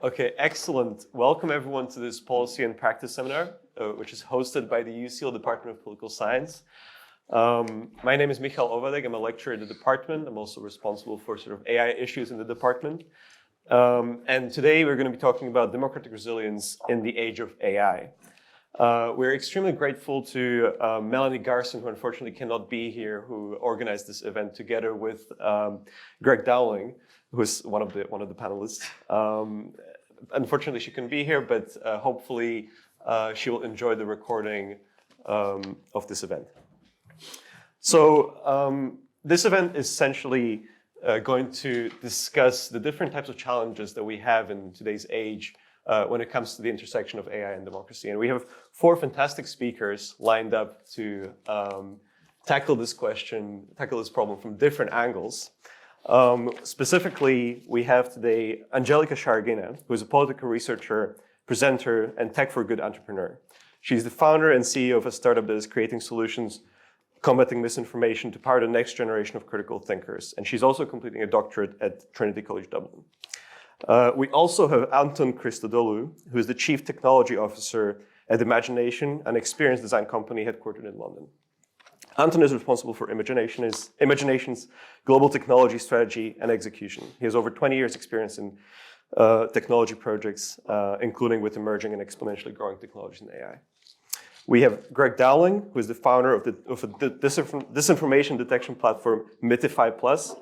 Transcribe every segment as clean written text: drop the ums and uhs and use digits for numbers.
Okay, excellent. Welcome everyone to this policy and practice seminar, which is hosted by the UCL Department of Political Science. My name is Michal Ovadek. I'm a lecturer in the department. I'm also responsible for sort of AI issues in the department. And today we're going to be talking about democratic resilience in the age of AI. We're extremely grateful to Melanie Garson, who unfortunately cannot be here, who organized this event together with Greg Dowling, who's one of the panelists. Unfortunately, she couldn't be here, but hopefully she will enjoy the recording of this event. So this event is essentially going to discuss the different types of challenges that we have in today's age when it comes to the intersection of AI and democracy. And we have 4 fantastic speakers lined up to tackle this problem from different angles. Specifically, we have today Angelika Sharygina, who is a political researcher, presenter, and tech for good entrepreneur. She's the founder and CEO of a startup that is creating solutions combating misinformation to power the next generation of critical thinkers. And she's also completing a doctorate at Trinity College Dublin. We also have Anton Christodoulou, who is the Chief Technology Officer at Imagination, an experience design company headquartered in London. Anton is responsible for Imagination's global technology strategy and execution. He has over 20 years experience in technology projects, including with emerging and exponentially growing technologies in AI. We have Greg Dowling, who is the founder of the disinformation detection platform Mitify Plus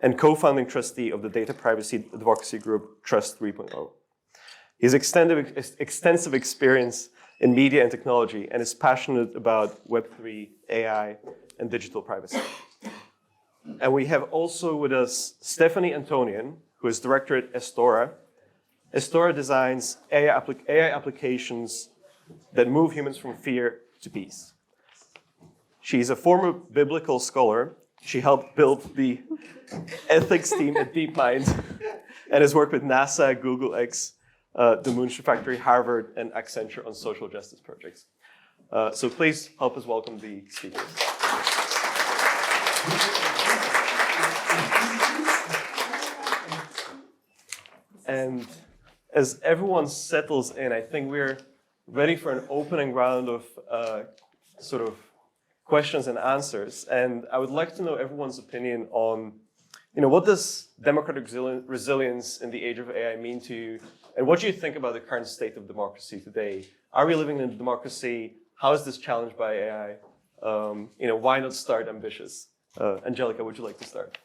and co-founding trustee of the data privacy advocacy group Trust 3.0. He has extensive experience in media and technology and is passionate about Web3, AI, and digital privacy. And we have also with us Stephanie Antonian, who is director at Estora. Estora designs AI applications that move humans from fear to peace. She's a former biblical scholar. She helped build the ethics team at DeepMind and has worked with NASA, Google X, the Moon Factory, Harvard, and Accenture on social justice projects. So please help us welcome the speakers. And as everyone settles in, I think we're ready for an opening round of sort of questions and answers. And I would like to know everyone's opinion on, what does democratic resilience in the age of AI mean to you? And what do you think about the current state of democracy today? Are we living in a democracy? How is this challenged by AI? Why not start ambitious? Angelika, would you like to start?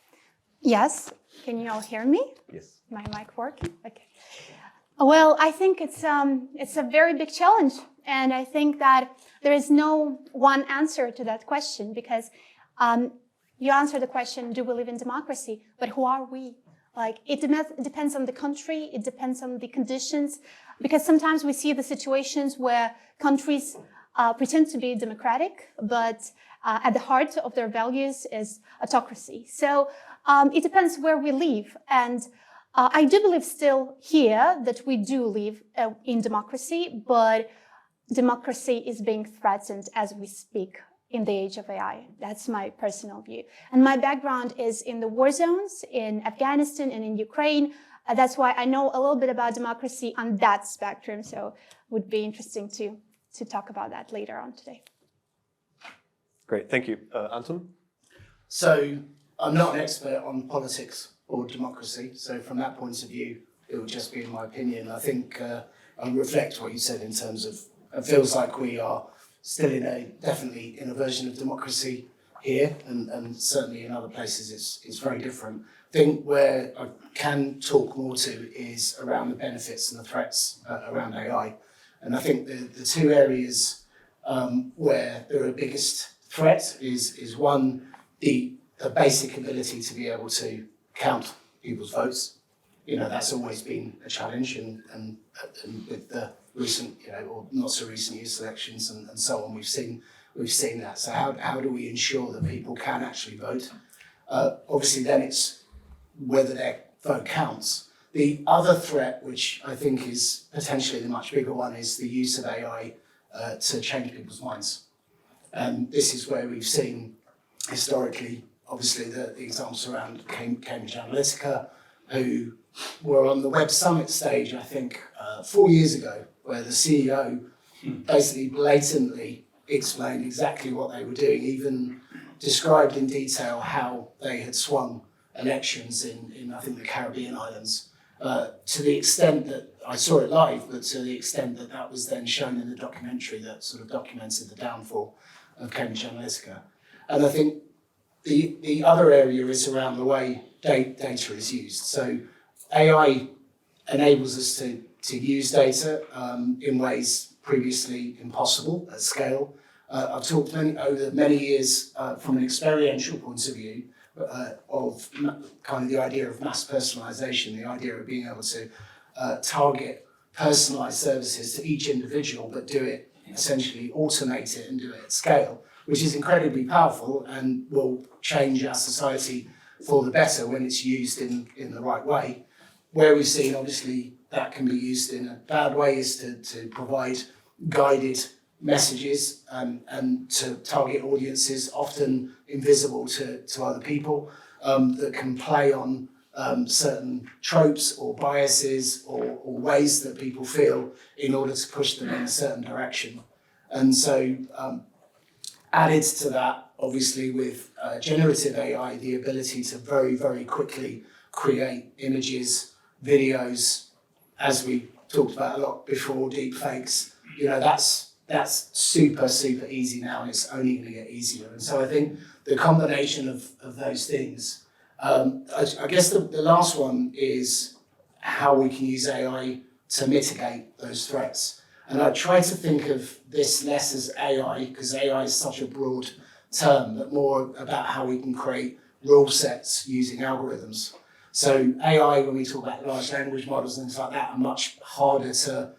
Yes. Can you all hear me? Yes. My mic working? Okay. Well, I think it's a very big challenge. And I think that there is no one answer to that question because you answer the question, do we live in democracy? But who are we? It depends on the country, it depends on the conditions, because sometimes we see the situations where countries pretend to be democratic, but at the heart of their values is autocracy. So it depends where we live. And I do believe still here that we do live in democracy, but democracy is being threatened as we speak in the age of AI. That's my personal view. And my background is in the war zones in Afghanistan and in Ukraine. That's why I know a little bit about democracy on that spectrum. So it would be interesting to talk about that later on today. Great, thank you. Anton? So I'm not an expert on politics or democracy. So from that point of view, it would just be my opinion. I think I reflect what you said in terms of, it feels like we are still definitely in a version of democracy here, and certainly in other places it's very different. I think where I can talk more to is around the benefits and the threats around AI. And I think the 2 areas where the biggest threat is one, the basic ability to be able to count people's votes. That's always been a challenge, and with the recent, or not so recent youth elections and so on, we've seen that. So how do we ensure that people can actually vote? Obviously, then it's whether their vote counts. The other threat, which I think is potentially the much bigger one, is the use of AI to change people's minds. And this is where we've seen historically, obviously, the examples around Cambridge Analytica, who were on the Web Summit stage, I think, 4 years ago, where the CEO basically blatantly explained exactly what they were doing, even described in detail how they had swung elections in I think, the Caribbean islands, to the extent that I saw it live, but to the extent that that was then shown in the documentary that sort of documented the downfall of Cambridge Analytica. And I think the other area is around the way data is used. So AI enables us to use data in ways previously impossible at scale. I've talked over many years from an experiential point of view of kind of the idea of mass personalization, the idea of being able to target personalized services to each individual, but do it essentially, automate it and do it at scale, which is incredibly powerful and will change our society for the better when it's used in the right way. Where we've seen, obviously, that can be used in a bad way is to provide guided messages and to target audiences often invisible to other people that can play on certain tropes or biases or ways that people feel in order to push them in a certain direction. And so added to that, obviously, with generative AI, the ability to very, very quickly create images, videos, as we talked about a lot before, deepfakes, that's super, super easy now, and it's only going to get easier. And so I think the combination of those things, I guess the last one is how we can use AI to mitigate those threats. And I try to think of this less as AI, because AI is such a broad term, but more about how we can create rule sets using algorithms. So AI, when we talk about large language models and things like that, are much harder to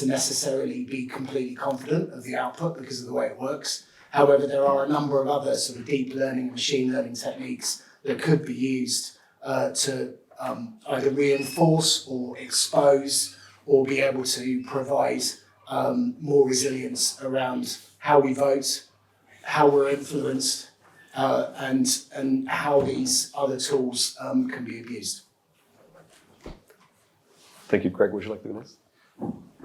necessarily be completely confident of the output because of the way it works. However, there are a number of other sort of deep learning, machine learning techniques that could be used to either reinforce or expose or be able to provide more resilience around how we vote, how we're influenced, and how these other tools can be abused. Thank you. Greg, would you like to do this?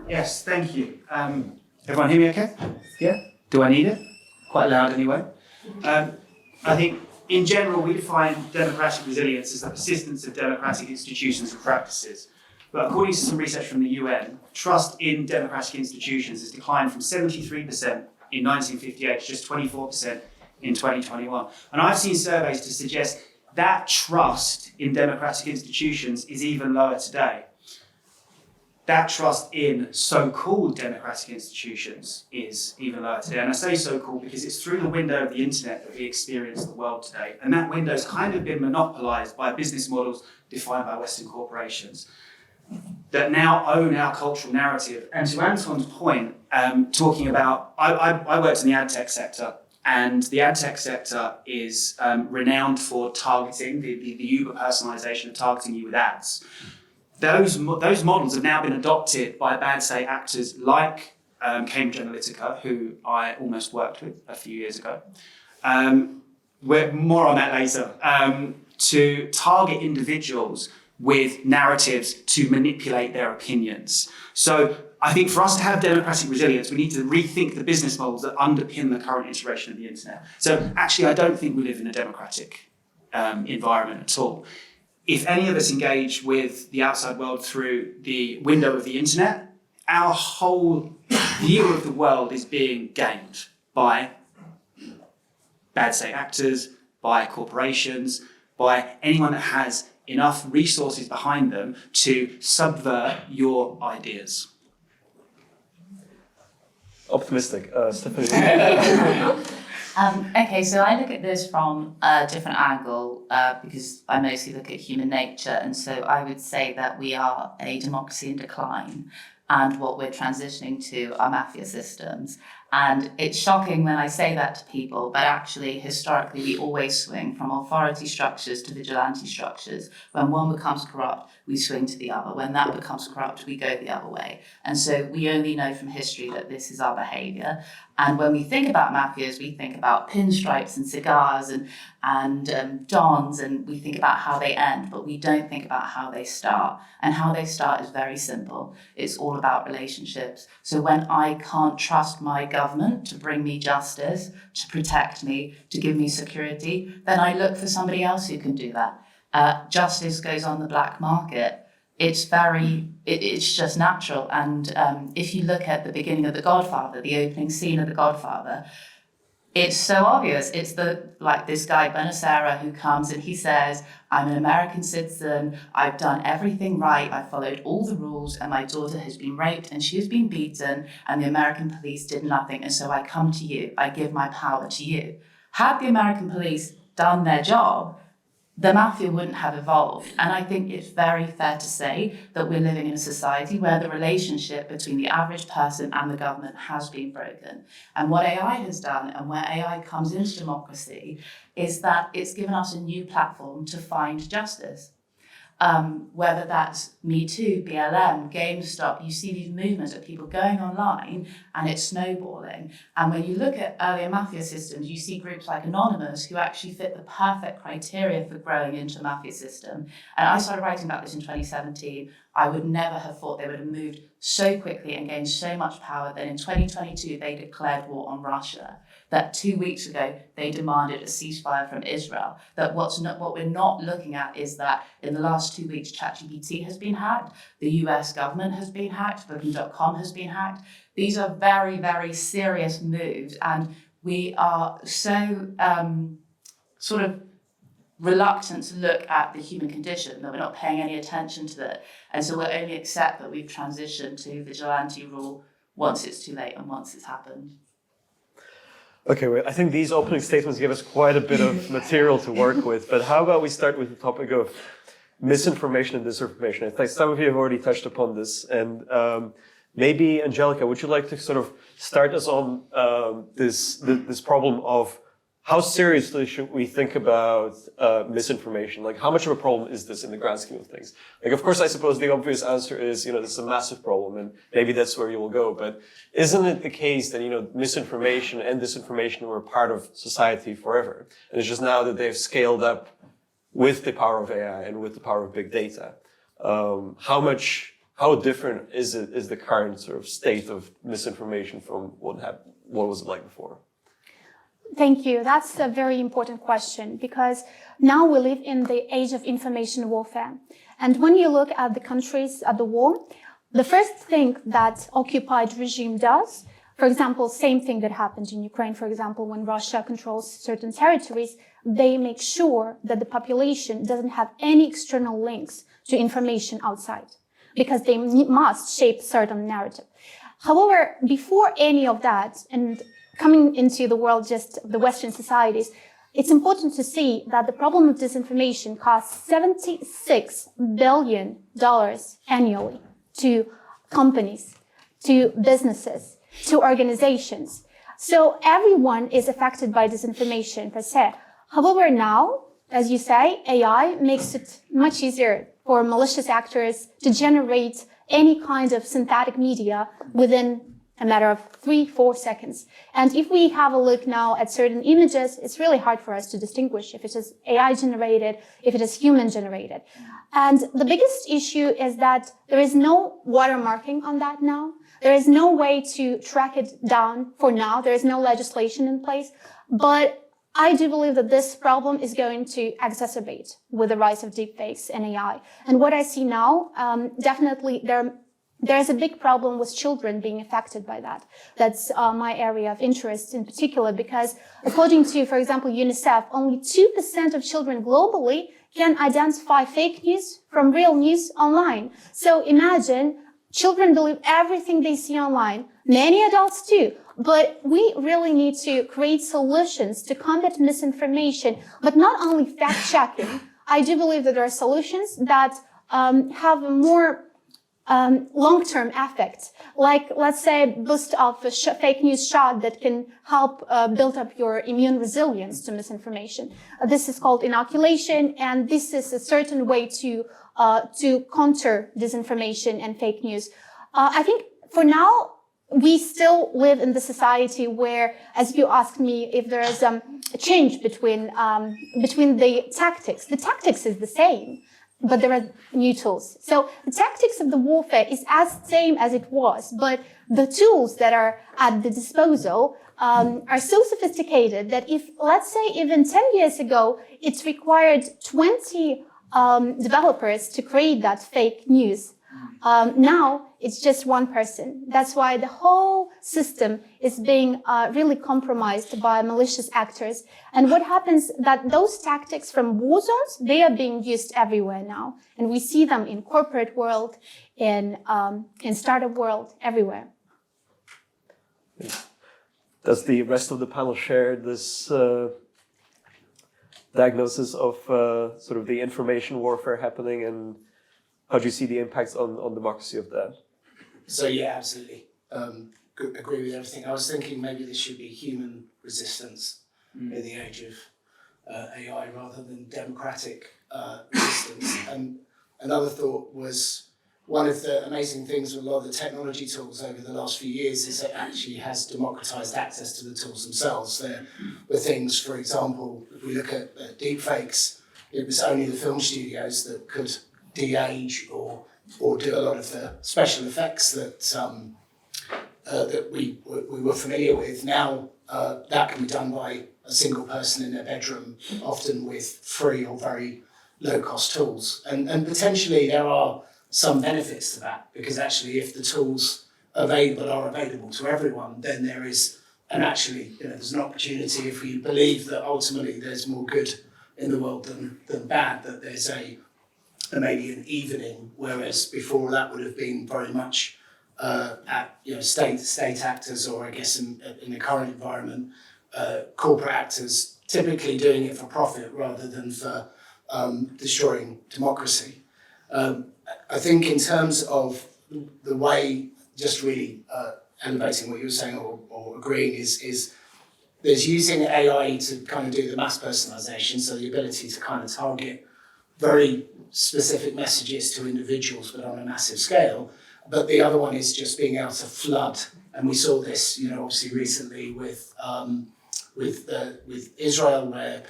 Yes, thank you. Everyone hear me okay? Yeah? Do I need it? Quite loud anyway. I think in general we define democratic resilience as the persistence of democratic institutions and practices. But according to some research from the UN, trust in democratic institutions has declined from 73% in 1958 to just 24% in 2021. And I've seen surveys to suggest that trust in democratic institutions is even lower today. That trust in so-called democratic institutions is even lower today. And I say so-called because it's through the window of the internet that we experience the world today. And that window's kind of been monopolized by business models defined by Western corporations that now own our cultural narrative. And to Anton's point, talking about, I worked in the ad tech sector, and the ad tech sector is renowned for targeting, the uber personalization of targeting you with ads. Those models have now been adopted by bad state actors like Cambridge Analytica, who I almost worked with a few years ago. We're more on that later. To target individuals with narratives to manipulate their opinions. So I think for us to have democratic resilience, we need to rethink the business models that underpin the current iteration of the internet. So actually, I don't think we live in a democratic environment at all. If any of us engage with the outside world through the window of the internet, our whole view of the world is being gamed by bad state actors, by corporations, by anyone that has enough resources behind them to subvert your ideas. Optimistic. Stephanie? Okay, so I look at this from a different angle because I mostly look at human nature. And so I would say that we are a democracy in decline, and what we're transitioning to are mafia systems. And it's shocking when I say that to people, but actually, historically, we always swing from authority structures to vigilante structures. When one becomes corrupt, we swing to the other. When that becomes corrupt, we go the other way. And so we only know from history that this is our behavior. And when we think about mafias, we think about pinstripes and cigars and dons, and we think about how they end, but we don't think about how they start. And how they start is very simple. It's all about relationships. So when I can't trust my government to bring me justice, to protect me, to give me security, then I look for somebody else who can do that. Justice goes on the black market. It's just natural. And if you look at the beginning of The Godfather, the opening scene of The Godfather, it's so obvious. It's this guy, Benacera, who comes and he says, I'm an American citizen, I've done everything right, I've followed all the rules, and my daughter has been raped and she has been beaten, and the American police did nothing, and so I come to you, I give my power to you. Had the American police done their job, the mafia wouldn't have evolved. And I think it's very fair to say that we're living in a society where the relationship between the average person and the government has been broken. And what AI has done, and where AI comes into democracy, is that it's given us a new platform to find justice. Whether that's Me Too, BLM, GameStop, you see these movements of people going online and it's snowballing. And when you look at earlier mafia systems, you see groups like Anonymous who actually fit the perfect criteria for growing into a mafia system. And I started writing about this in 2017. I would never have thought they would have moved so quickly and gained so much power that in 2022 they declared war on Russia. That 2 weeks ago, they demanded a ceasefire from Israel. That what we're not looking at is that in the last 2 weeks, ChatGPT has been hacked, the US government has been hacked, Booking.com has been hacked. These are very, very serious moves, and we are so sort of reluctant to look at the human condition that we're not paying any attention to it. And so we'll only accept that we've transitioned to vigilante rule once it's too late and once it's happened. Okay, well, I think these opening statements give us quite a bit of material to work with, but how about we start with the topic of misinformation and disinformation? I think some of you have already touched upon this, and maybe, Angelika, would you like to sort of start us on this problem of how seriously should we think about misinformation? Like, how much of a problem is this in the grand scheme of things? Like, of course, I suppose the obvious answer is, this is a massive problem, and maybe that's where you will go. But isn't it the case that, misinformation and disinformation were part of society forever? And it's just now that they've scaled up with the power of AI and with the power of big data. How different is the current sort of state of misinformation from what was it like before? Thank you. That's a very important question, because now we live in the age of information warfare. And when you look at the countries at the war, the first thing that occupied regime does, for example, same thing that happened in Ukraine, for example, when Russia controls certain territories, they make sure that the population doesn't have any external links to information outside, because they must shape certain narrative. However, before any of that, and coming into the world, just the Western societies, it's important to see that the problem of disinformation costs $76 billion annually to companies, to businesses, to organizations. So everyone is affected by disinformation per se. However, now, as you say, AI makes it much easier for malicious actors to generate any kind of synthetic media within a matter of 3-4 seconds. And if we have a look now at certain images, it's really hard for us to distinguish if it is AI generated, if it is human generated. And the biggest issue is that there is no watermarking on that now. There is no way to track it down for now. There is no legislation in place. But I do believe that this problem is going to exacerbate with the rise of deepfakes and AI. And what I see now, definitely there's a big problem with children being affected by that. That's my area of interest in particular, because according to, for example, UNICEF, only 2% of children globally can identify fake news from real news online. So imagine children believe everything they see online. Many adults too. But we really need to create solutions to combat misinformation, but not only fact-checking. I do believe that there are solutions that have a more long-term effect, like, let's say, boost of a fake news shot that can help build up your immune resilience to misinformation. This is called inoculation, and this is a certain way to counter disinformation and fake news. I think for now, we still live in the society where, as you asked me, if there is a change between the tactics is the same, but there are new tools. So the tactics of the warfare is as same as it was, but the tools that are at the disposal are so sophisticated that if, let's say, even 10 years ago, it's required 20 developers to create that fake news. Now it's just one person. That's why the whole system is being really compromised by malicious actors. And what happens that those tactics from war zones, they are being used everywhere now. And we see them in corporate world, in startup world, everywhere. Does the rest of the panel share this diagnosis of sort of the information warfare happening, and how do you see the impacts on democracy of that? So yeah, absolutely. Agree with everything. I was thinking maybe this should be human resistance in the age of AI rather than democratic resistance. And another thought was, one of the amazing things with a lot of the technology tools over the last few years is it actually has democratized access to the tools themselves. There were things, for example, if we look at deepfakes, it was only the film studios that could de-age or do a lot of the special effects that that we were familiar with. Now that can be done by a single person in their bedroom, often with free or very low-cost tools. And potentially there are some benefits to that, because actually if the tools available are available to everyone, then there is, and actually there's an opportunity, if we believe that ultimately there's more good in the world than bad, that there's maybe an evening, whereas before that would have been very much at state actors, or I guess in the current environment, corporate actors typically doing it for profit rather than for destroying democracy. I think in terms of the way, just really elevating what you were saying or agreeing, is there's using AI to kind of do the mass personalization, so the ability to kind of target very specific messages to individuals, but on a massive scale. But the other one is just being able to flood, and we saw this, obviously recently with Israel, where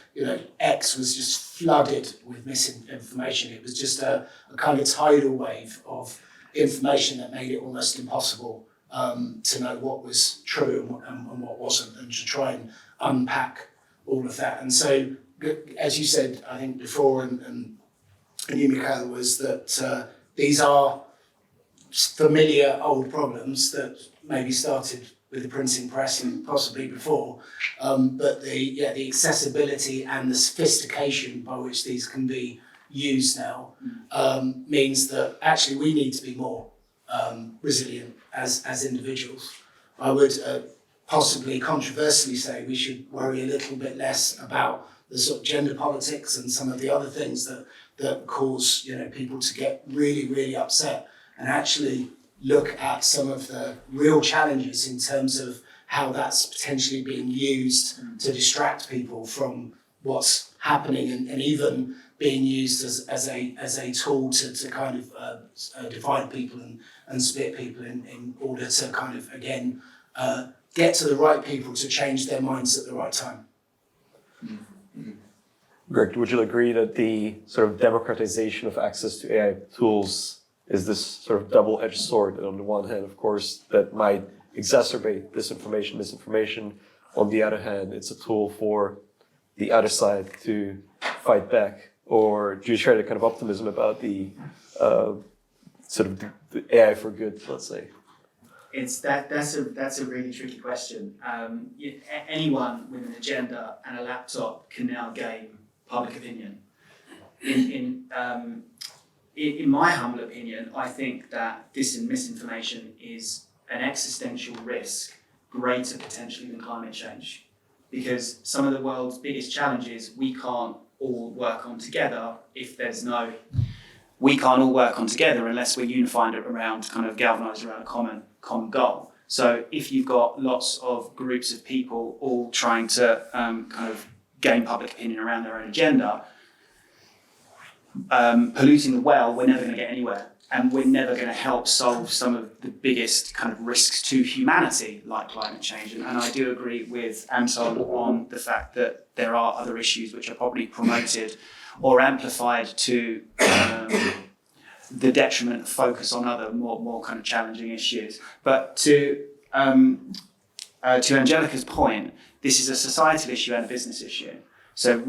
X was just flooded with misinformation. It was just a kind of tidal wave of information that made it almost impossible to know what was true and what wasn't, and to try and unpack all of that. And so, as you said, I think before, and you, Mikhail, was that these are familiar old problems that maybe started with the printing press and possibly before, but the accessibility and the sophistication by which these can be used now means that actually we need to be more resilient as individuals. I would possibly controversially say we should worry a little bit less about the sort of gender politics and some of the other things that cause people to get really, really upset, and actually look at some of the real challenges in terms of how that's potentially being used to distract people from what's happening, and even being used as a tool to kind of divide people and split people in order to kind of, again, get to the right people to change their minds at the right time. Greg, would you agree that the sort of democratization of access to AI tools is this sort of double-edged sword? And on the one hand, of course, that might exacerbate disinformation, misinformation. On the other hand, it's a tool for the other side to fight back. Or do you share the kind of optimism about the sort of the AI for good, let's say? That's a really tricky question. Anyone with an agenda and a laptop can now game public opinion. In my humble opinion, I think that misinformation is an existential risk greater potentially than climate change, because some of the world's biggest challenges we can't all work on together we can't all work on together unless we're unified around, kind of galvanized around a common goal. So if you've got lots of groups of people all trying to kind of gain public opinion around their own agenda, polluting the well, we're never going to get anywhere. and we're never going to help solve some of the biggest kind of risks to humanity, like climate change. And I do agree with Anton on the fact that there are other issues which are probably promoted or amplified to the detriment of focus on other more kind of challenging issues. But to Angelika's point, this is a societal issue and a business issue. So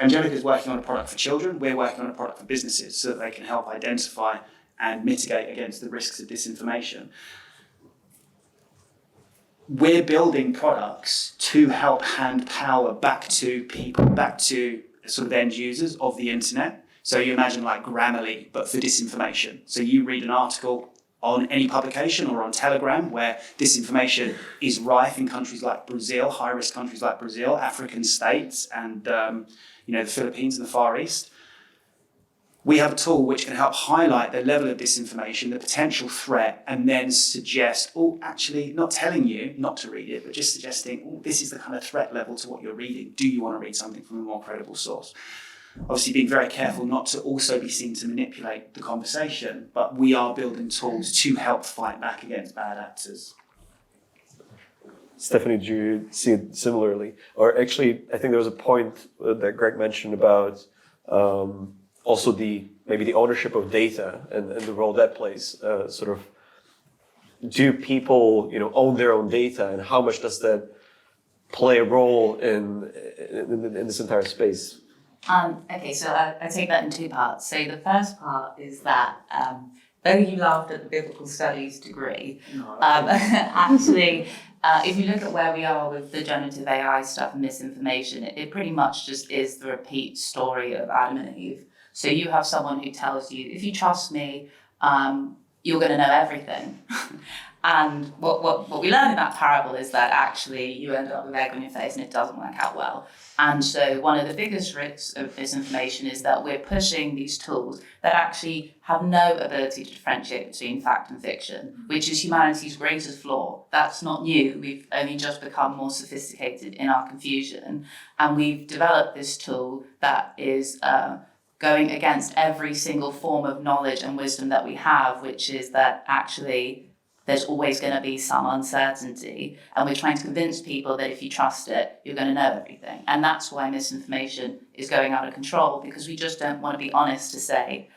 Angelika is working on a product for children, we're working on a product for businesses so that they can help identify and mitigate against the risks of disinformation. We're building products to help hand power back to people, back to sort of end users of the internet. So you imagine like Grammarly, but for disinformation. So you read an article on any publication or on Telegram where disinformation is rife in countries like Brazil, high-risk countries like Brazil, African states, and the Philippines and the Far East. We have a tool which can help highlight the level of disinformation, the potential threat, and then suggest, actually not telling you not to read it, but just suggesting, this is the kind of threat level to what you're reading. Do you want to read something from a more credible source? Obviously being very careful not to also be seen to manipulate the conversation, but we are building tools to help fight back against bad actors. Stephanie, do you see it similarly? Or actually, I think there was a point that Greg mentioned about also maybe the ownership of data and the role that plays. Do people own their own data, and how much does that play a role in this entire space? Okay, so I take that in two parts. So the first part is that though you laughed at the biblical studies degree, actually, if you look at where we are with the generative AI stuff and misinformation, it pretty much just is the repeat story of Adam and Eve. So you have someone who tells you, if you trust me, you're going to know everything. And what we learn in that parable is that actually you end up with egg on your face and it doesn't work out well. And so one of the biggest risks of disinformation is that we're pushing these tools that actually have no ability to differentiate between fact and fiction, which is humanity's greatest flaw. That's not new. We've only just become more sophisticated in our confusion. And we've developed this tool that is going against every single form of knowledge and wisdom that we have, which is that actually there's always going to be some uncertainty. And we're trying to convince people that if you trust it, you're going to know everything. And that's why misinformation is going out of control, because we just don't want to be honest to say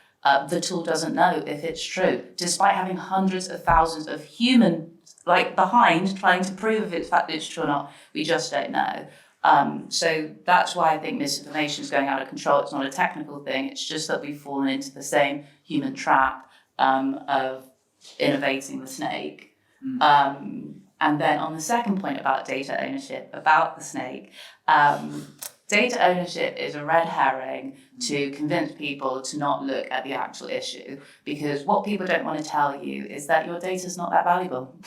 the tool doesn't know if it's true, despite having hundreds of thousands of humans behind trying to prove if it's true or not. We just don't know. So that's why I think misinformation is going out of control. It's not a technical thing. It's just that we've fallen into the same human trap of innovating the snake. And then on the second point about data ownership, about the snake, data ownership is a red herring to convince people to not look at the actual issue, because what people don't want to tell you is that your data is not that valuable.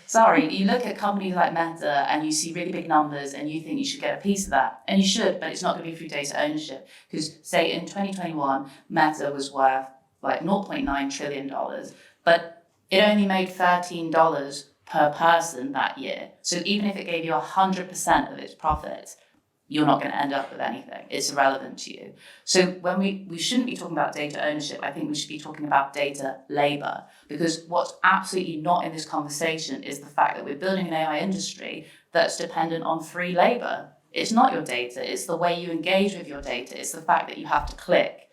Sorry, you look at companies like Meta and you see really big numbers and you think you should get a piece of that. And you should, but it's not going to be through data ownership. Because say in 2021, Meta was worth like $0.9 trillion, but it only made $13 per person that year. So even if it gave you 100% of its profits, you're not going to end up with anything. It's irrelevant to you. So when we shouldn't be talking about data ownership, I think we should be talking about data labor, because what's absolutely not in this conversation is the fact that we're building an AI industry that's dependent on free labor. It's not your data, it's the way you engage with your data. It's the fact that you have to click.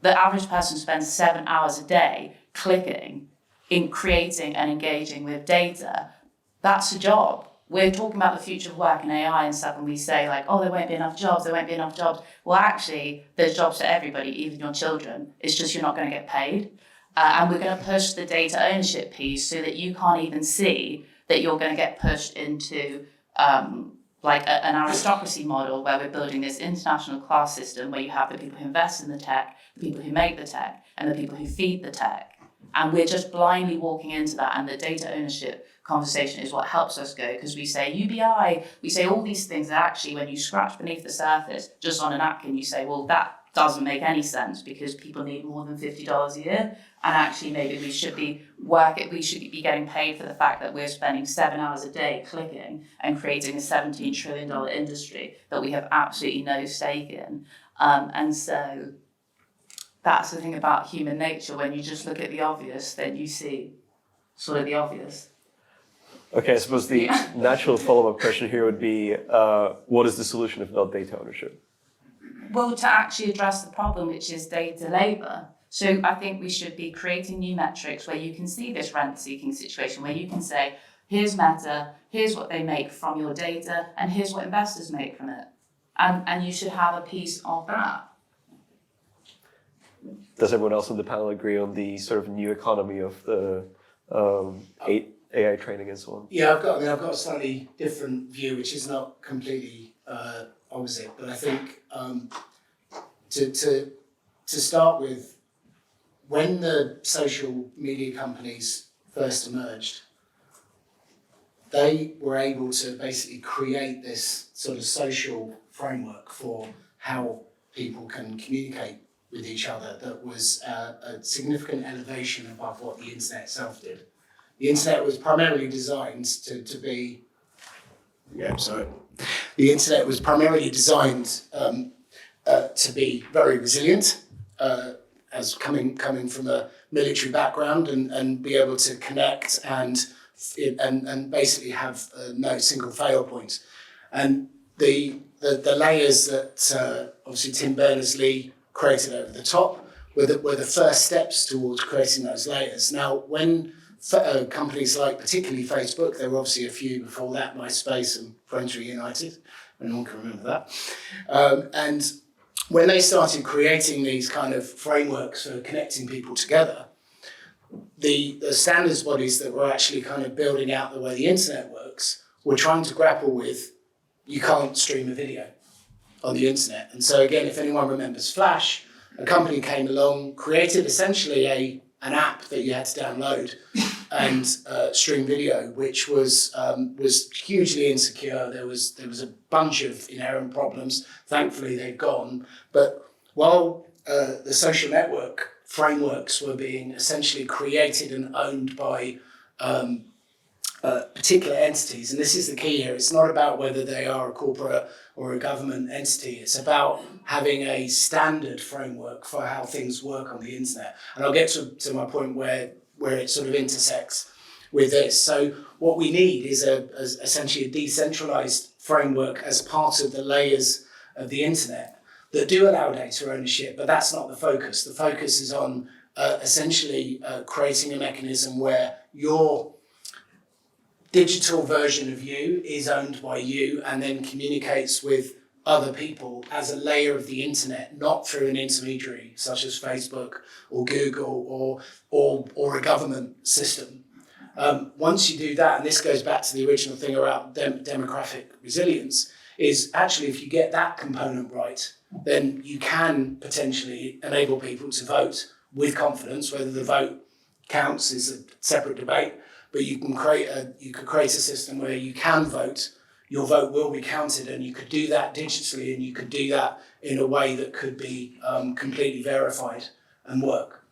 The average person spends 7 hours a day clicking in creating and engaging with data. That's a job. We're talking about the future of work and AI and stuff, and we say like, oh, there won't be enough jobs, there won't be enough jobs. Well, actually, there's jobs for everybody, even your children. It's just you're not going to get paid. And we're going to push the data ownership piece so that you can't even see that you're going to get pushed into an aristocracy model where we're building this international class system where you have the people who invest in the tech, the people who make the tech, and the people who feed the tech. And we're just blindly walking into that, and the data ownership conversation is what helps us go, because we say UBI, we say all these things that actually when you scratch beneath the surface, just on a napkin, you say, well, that doesn't make any sense because people need more than $50 a year. And actually maybe we should be getting paid for the fact that we're spending 7 hours a day clicking and creating a $17 trillion industry that we have absolutely no stake in. And so that's the thing about human nature. When you just look at the obvious, then you see sort of the obvious. Okay, I suppose the natural follow-up question here would be, what is the solution if not data ownership? Well, to actually address the problem, which is data labour. So I think we should be creating new metrics where you can see this rent-seeking situation, where you can say, here's Meta, here's what they make from your data, and here's what investors make from it. And you should have a piece of that. Does everyone else on the panel agree on the sort of new economy of the AI training and so on? Yeah, I've got a slightly different view, which is not completely opposite, but I think to start with, when the social media companies first emerged, they were able to basically create this sort of social framework for how people can communicate with each other that was a significant elevation above what the internet itself did. The internet was primarily designed to be, the internet was primarily designed to be very resilient, as coming from a military background, and be able to connect and basically have no single fail point. And the layers that obviously Tim Berners-Lee created over the top were the first steps towards creating those layers. Now, when companies like particularly Facebook, there were obviously a few before that, MySpace and Friends Reunited, anyone can remember that. And when they started creating these kind of frameworks for connecting people together, the standards bodies that were actually kind of building out the way the internet works were trying to grapple with, you can't stream a video on the internet. And so again, if anyone remembers Flash, a company came along, created essentially an app that you had to download and stream video, which was hugely insecure. There was a bunch of inherent problems. Thankfully, they've gone. But while the social network frameworks were being essentially created and owned by particular entities, and this is the key here, it's not about whether they are a corporate or a government entity, it's about having a standard framework for how things work on the internet. And I'll get to my point where it sort of intersects with this. So what we need is essentially a decentralized framework as part of the layers of the internet that do allow data ownership, but that's not the focus. The focus is on essentially creating a mechanism where your digital version of you is owned by you and then communicates with other people as a layer of the internet, not through an intermediary such as Facebook or Google or a government system. Once you do that, and this goes back to the original thing around demographic resilience, is actually if you get that component right, then you can potentially enable people to vote with confidence. Whether the vote counts is a separate debate, but you could create a system where you can vote, your vote will be counted, and you could do that digitally, and you could do that in a way that could be completely verified and work.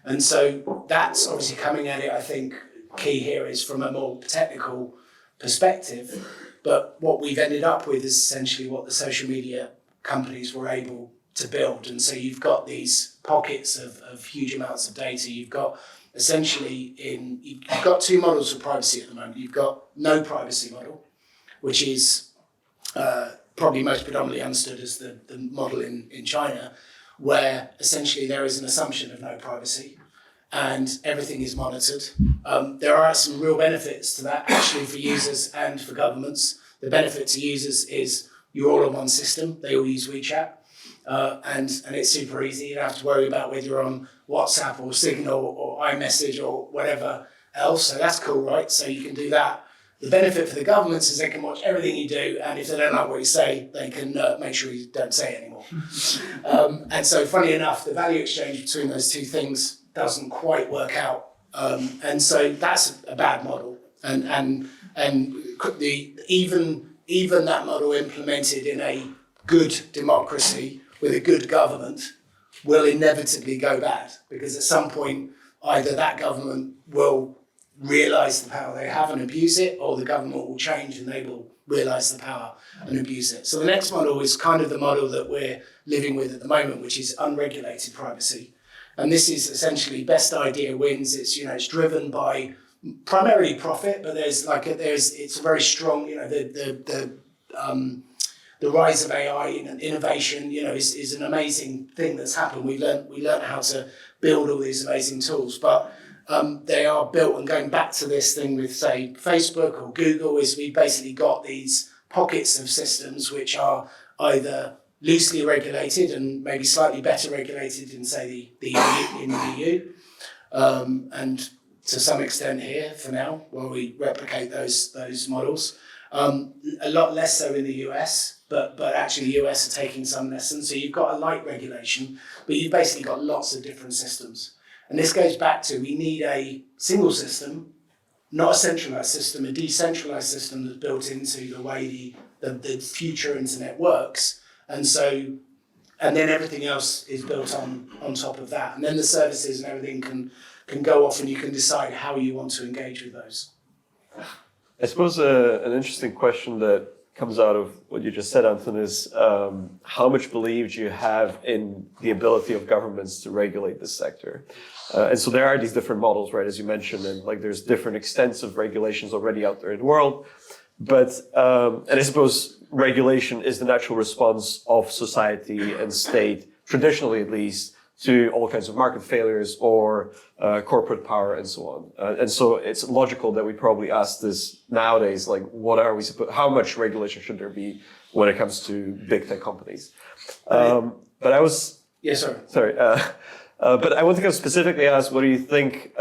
And so that's obviously coming at it, I think, key here is from a more technical perspective, but what we've ended up with is essentially what the social media companies were able to build. And so you've got these pockets of huge amounts of data. You've got essentially you've got two models for privacy at the moment. You've got no privacy model, which is probably most predominantly understood as the model in China, where essentially there is an assumption of no privacy and everything is monitored. There are some real benefits to that actually for users and for governments. The benefit to users is you're all on one system. They all use WeChat. And it's super easy. You don't have to worry about whether you're on WhatsApp or Signal or iMessage or whatever else. So that's cool, right? So you can do that. The benefit for the governments is they can watch everything you do, and if they don't like what you say, they can make sure you don't say it anymore. And so, funny enough, the value exchange between those two things doesn't quite work out. And so that's a bad model. And even that model implemented in a good democracy with a good government will inevitably go bad, because at some point either that government will realise the power they have and abuse it, or the government will change and they will realise the power and abuse it. So the next model is kind of the model that we're living with at the moment, which is unregulated privacy. And this is essentially best idea wins. It's, it's driven by primarily profit, but it's a very strong, the rise of AI and innovation, is an amazing thing that's happened. We learned how to build all these amazing tools, but they are built, and going back to this thing with, say, Facebook or Google, is we basically got these pockets of systems which are either loosely regulated and maybe slightly better regulated in, say, the EU, and to some extent here for now, while we replicate those models. A lot less so in the US, but actually the US are taking some lessons. So you've got a light regulation, but you've basically got lots of different systems. And this goes back to, we need a single system, not a centralized system, a decentralized system that's built into the way the future internet works. And then everything else is built on top of that. And then the services and everything can go off, and you can decide how you want to engage with those. I suppose an interesting question that comes out of what you just said, Anton, is how much belief do you have in the ability of governments to regulate this sector? And so there are these different models, right, as you mentioned, and like there's different extensive regulations already out there in the world. But, and I suppose regulation is the natural response of society and state, traditionally at least, to all kinds of market failures or corporate power and so on. And so it's logical that we probably ask this nowadays, like, how much regulation should there be when it comes to big tech companies? But I was... Yeah, sorry. Sorry. But I want to specifically ask, what do you think,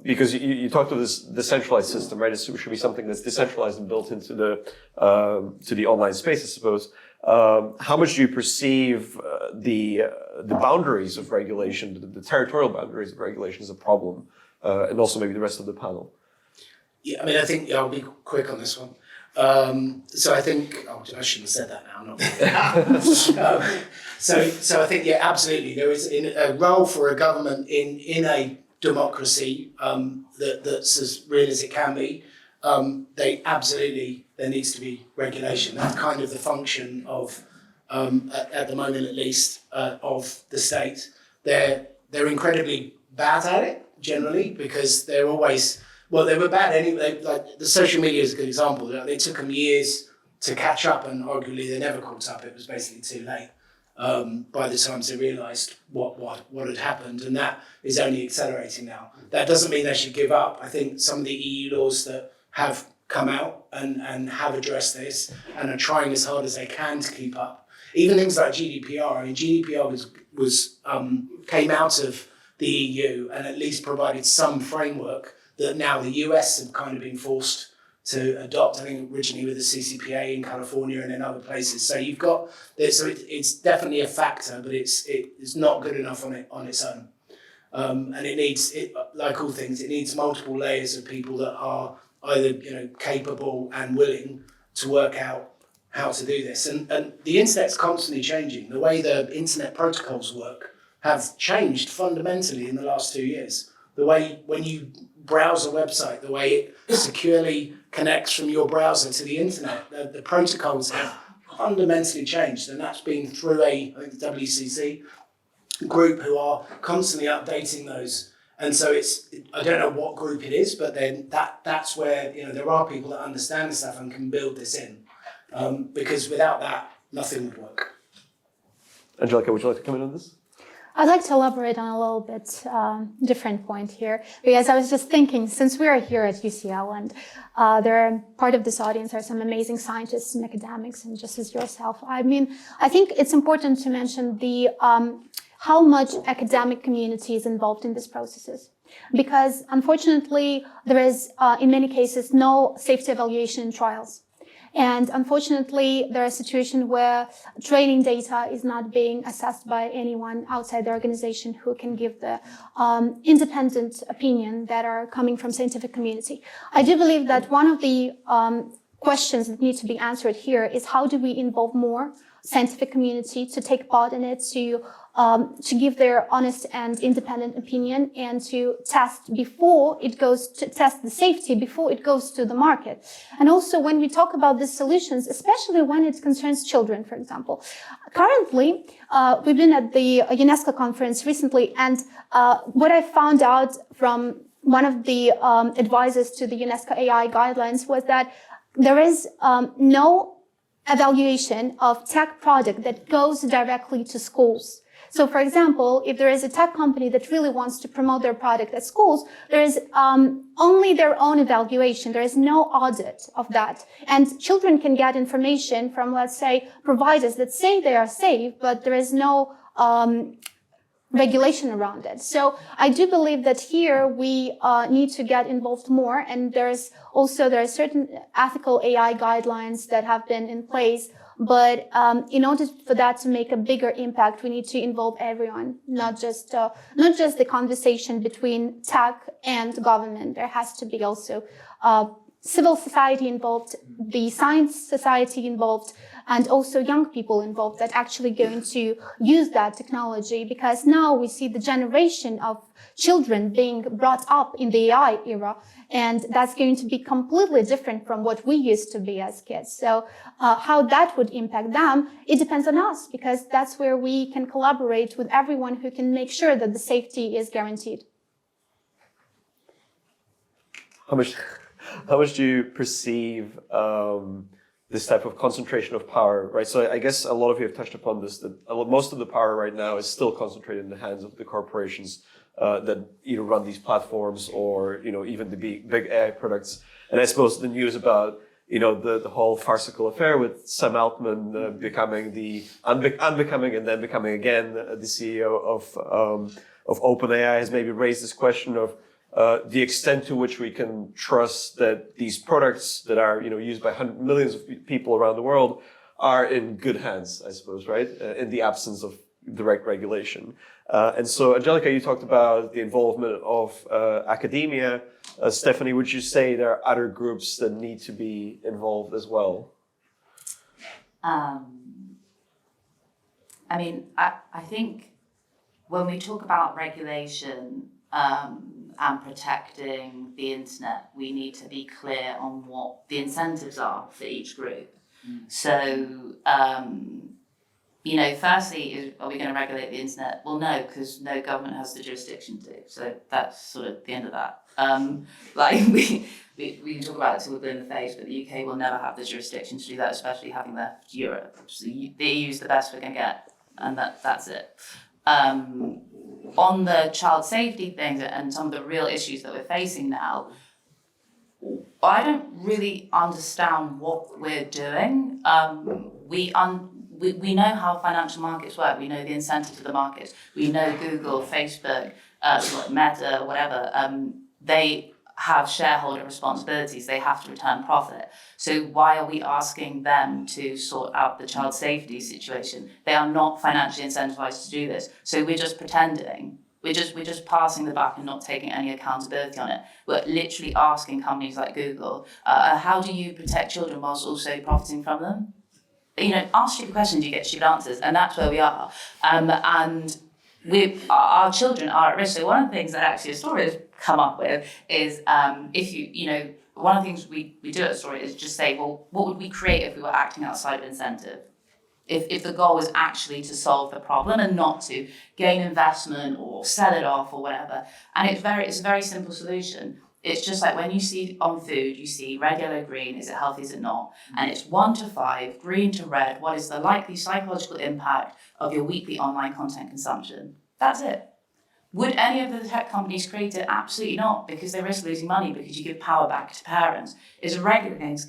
because you talked about this decentralized system, right? It should be something that's decentralized and built into the online space, I suppose. How much do you perceive the boundaries of regulation, the territorial boundaries of regulation as a problem, and also maybe the rest of the panel? Yeah, I mean, I think I'll be quick on this one. So I think, I shouldn't have said that now, not so I think, yeah, absolutely. There is a role for a government in a democracy that's as real as it can be. There needs to be regulation. That's kind of the function of, at the moment at least, of the state. They're incredibly bad at it, generally, because they're always... Well, they were bad anyway. Like the social media is a good example. They took them years to catch up, and arguably they never caught up. It was basically too late by the time they realised what had happened, and that is only accelerating now. That doesn't mean they should give up. I think some of the EU laws that have come out and have addressed this and are trying as hard as they can to keep up. Even things like GDPR. I mean, GDPR came out of the EU and at least provided some framework that now the US have kind of been forced to adopt, I think originally with the CCPA in California and in other places. So you've got, so it's definitely a factor, but it's not good enough on its own. And it needs, like all things, it needs multiple layers of people that are either capable and willing to work out how to do this. And the internet's constantly changing. The way the internet protocols work have changed fundamentally in the last 2 years. The way when you browse a website, the way it securely connects from your browser to the internet, the protocols have fundamentally changed, and that's been through I think the WCC group who are constantly updating those. And so I don't know what group it is, but then that's where there are people that understand this stuff and can build this in, because without that, nothing would work. Angelika, would you like to come in on this? I'd like to elaborate on a little bit different point here, because I was just thinking, since we are here at UCL and part of this audience are some amazing scientists and academics, and just as yourself, I mean, I think it's important to mention how much academic community is involved in these processes. Because unfortunately, there is, in many cases, no safety evaluation in trials. And unfortunately, there are situations where training data is not being assessed by anyone outside the organization who can give the independent opinion that are coming from scientific community. I do believe that one of the questions that need to be answered here is how do we involve more scientific community to take part in it, to give their honest and independent opinion, and to test the safety before it goes to the market. And also when we talk about these solutions, especially when it concerns children, for example, currently we've been at the UNESCO conference recently, and what I found out from one of the advisors to the UNESCO AI guidelines was that there is no evaluation of tech product that goes directly to schools. So, for example, if there is a tech company that really wants to promote their product at schools, there is only their own evaluation. There is no audit of that. And children can get information from, let's say, providers that say they are safe, but there is no regulation around it. So I do believe that here we need to get involved more. And there are certain ethical AI guidelines that have been in place. But in order for that to make a bigger impact, we need to involve everyone, not just the conversation between tech and government. There has to be also civil society involved, the science society involved, and also young people involved that actually going to use that technology, because now we see the generation of children being brought up in the AI era, and that's going to be completely different from what we used to be as kids. So how that would impact them, it depends on us, because that's where we can collaborate with everyone who can make sure that the safety is guaranteed. How much do you perceive this type of concentration of power, right? So I guess a lot of you have touched upon this, that most of the power right now is still concentrated in the hands of the corporations that either run these platforms or, even the big AI products. And I suppose the news about, the whole farcical affair with Sam Altman becoming unbecoming and then becoming again the CEO of OpenAI has maybe raised this question of the extent to which we can trust that these products that are, used by millions of people around the world are in good hands, I suppose, right? In the absence of direct regulation. And so, Angelika, you talked about the involvement of academia. Stephanie, would you say there are other groups that need to be involved as well? I think when we talk about regulation, and protecting the internet, we need to be clear on what the incentives are for each group. So, firstly, are we going to regulate the internet? Well, no, because no government has the jurisdiction to. So that's sort of the end of that. We can talk about it till we're blue in the face, but the UK will never have the jurisdiction to do that, especially having left Europe. So the EU is the best we're going to get, and that's it. On the child safety things and some of the real issues that we're facing now, I don't really understand what we're doing. We know how financial markets work. We know the incentives of the markets. We know Google, Facebook, Meta, whatever. They have shareholder responsibilities. They have to return profit. So why are we asking them to sort out the child safety situation? They are not financially incentivized to do this. So we're just pretending. We're just passing the buck and not taking any accountability on it. We're literally asking companies like Google, how do you protect children whilst also profiting from them? Ask stupid questions, you get stupid answers, and that's where we are. And our children are at risk. So one of the things that actually Astoria has come up with is one of the things we do at Astoria is just say, well, what would we create if we were acting outside of incentive? If the goal was actually to solve the problem and not to gain investment or sell it off or whatever. And it's a very simple solution. It's just like when you see on food, you see red, yellow, green, is it healthy, is it not? And it's 1 to 5, green to red, what is the likely psychological impact of your weekly online content consumption? That's it. Would any of the tech companies create it? Absolutely not, because they risk losing money because you give power back to parents. Is a regulator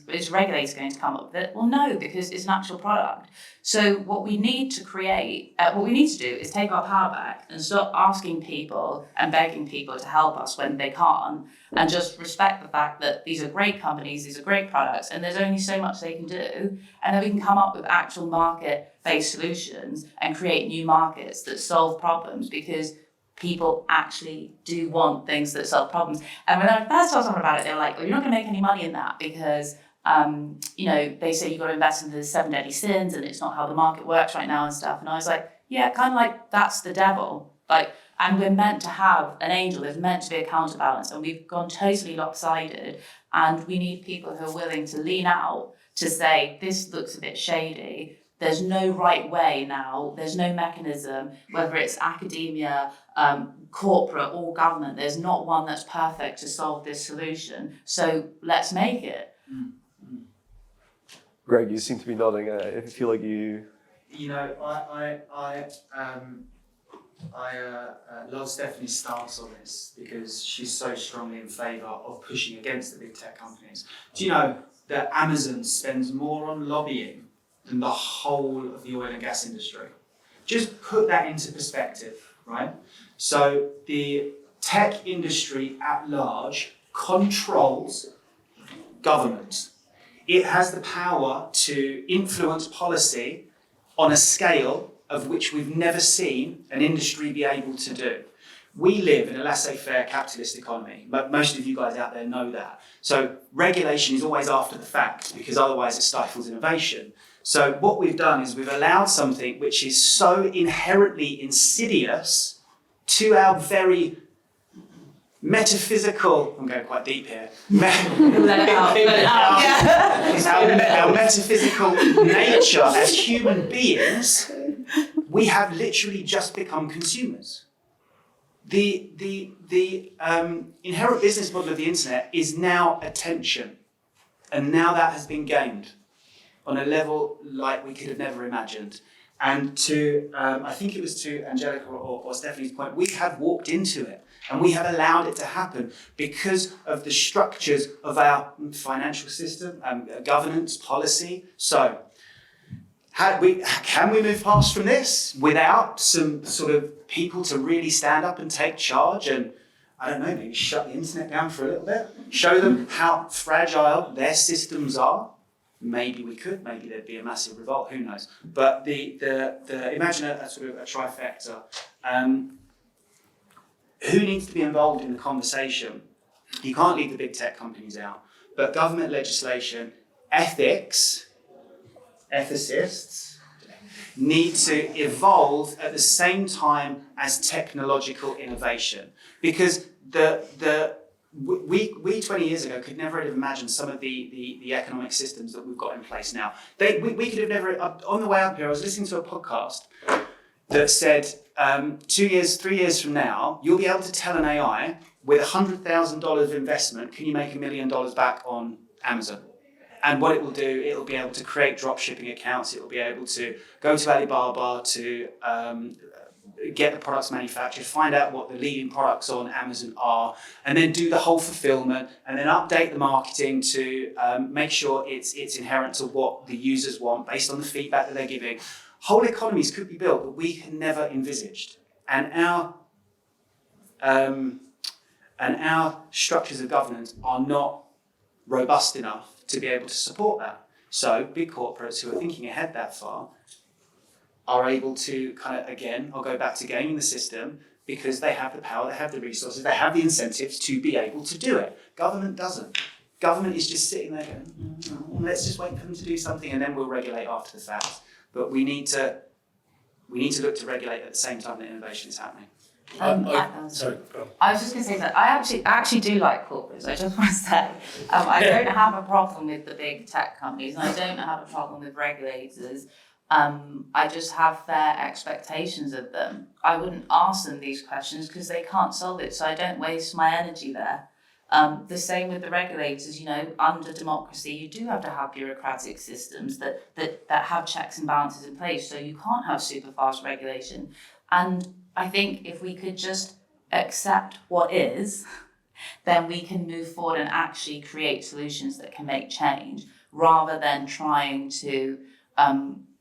going to come up with it? Well, no, because it's an actual product. So what we need to do is take our power back and stop asking people and begging people to help us when they can't, and just respect the fact that these are great companies, these are great products, and there's only so much they can do, and then we can come up with actual market-based solutions and create new markets that solve problems, because people actually do want things that solve problems. And when I first told someone about it, they were like, well, you're not going to make any money in that because They say you've got to invest in the 7 deadly sins and it's not how the market works right now and stuff. And I was like, yeah, kind of like that's the devil. And we're meant to have an angel, there's meant to be a counterbalance, and we've gone totally lopsided. And we need people who are willing to lean out to say, this looks a bit shady. There's no right way now. There's no mechanism, whether it's academia, corporate or government. There's not one that's perfect to solve this solution. So let's make it. Greg, you seem to be nodding. I feel like you... I love Stephanie's stance on this because she's so strongly in favour of pushing against the big tech companies. Do you know that Amazon spends more on lobbying than the whole of the oil and gas industry? Just put that into perspective, right? So the tech industry at large controls government. It has the power to influence policy on a scale of which we've never seen an industry be able to do. We live in a laissez-faire capitalist economy, but most of you guys out there know that. So regulation is always after the fact because otherwise it stifles innovation. So what we've done is we've allowed something which is so inherently insidious to our very metaphysical, I'm going quite deep here, our metaphysical nature as human beings, we have literally just become consumers. The inherent business model of the internet is now attention, and now that has been gained on a level like we could have never imagined. And to, I think it was to Angelika or Stephanie's point, we have walked into it and we have allowed it to happen because of the structures of our financial system, governance, policy. So, can we move past from this without some sort of people to really stand up and take charge and, I don't know, maybe shut the internet down for a little bit, show them how fragile their systems are? Maybe we could, maybe there'd be a massive revolt, who knows? But imagine a sort of a trifecta. Who needs to be involved in the conversation? You can't leave the big tech companies out, but government legislation, ethicists need to evolve at the same time as technological innovation. Because we 20 years ago could never have imagined some of the economic systems that we've got in place now. We could have never, on the way up here, I was listening to a podcast that said 2 years, 3 years from now, you'll be able to tell an AI with $100,000 of investment, can you make $1 million back on Amazon? And what it will do, it'll be able to create drop shipping accounts, it'll be able to go to Alibaba to get the products manufactured, find out what the leading products on Amazon are, and then do the whole fulfillment, and then update the marketing to make sure it's inherent to what the users want based on the feedback that they're giving. Whole economies could be built that we had never envisaged. And our structures of governance are not robust enough to be able to support that. So big corporates who are thinking ahead that far are able to kind of, again, I'll go back to gaming the system because they have the power, they have the resources, they have the incentives to be able to do it. Government doesn't. Government is just sitting there going, let's just wait for them to do something and then we'll regulate after the fact. But we need to look to regulate at the same time that innovation is happening. Sorry. I was just going to say that I actually do like corporates. I just want to say I don't have a problem with the big tech companies, and I don't have a problem with regulators. I just have fair expectations of them. I wouldn't ask them these questions because they can't solve it, so I don't waste my energy there. The same with the regulators. Under democracy, you do have to have bureaucratic systems that have checks and balances in place, so you can't have super fast regulation. And I think if we could just accept what is, then we can move forward and actually create solutions that can make change, rather than trying to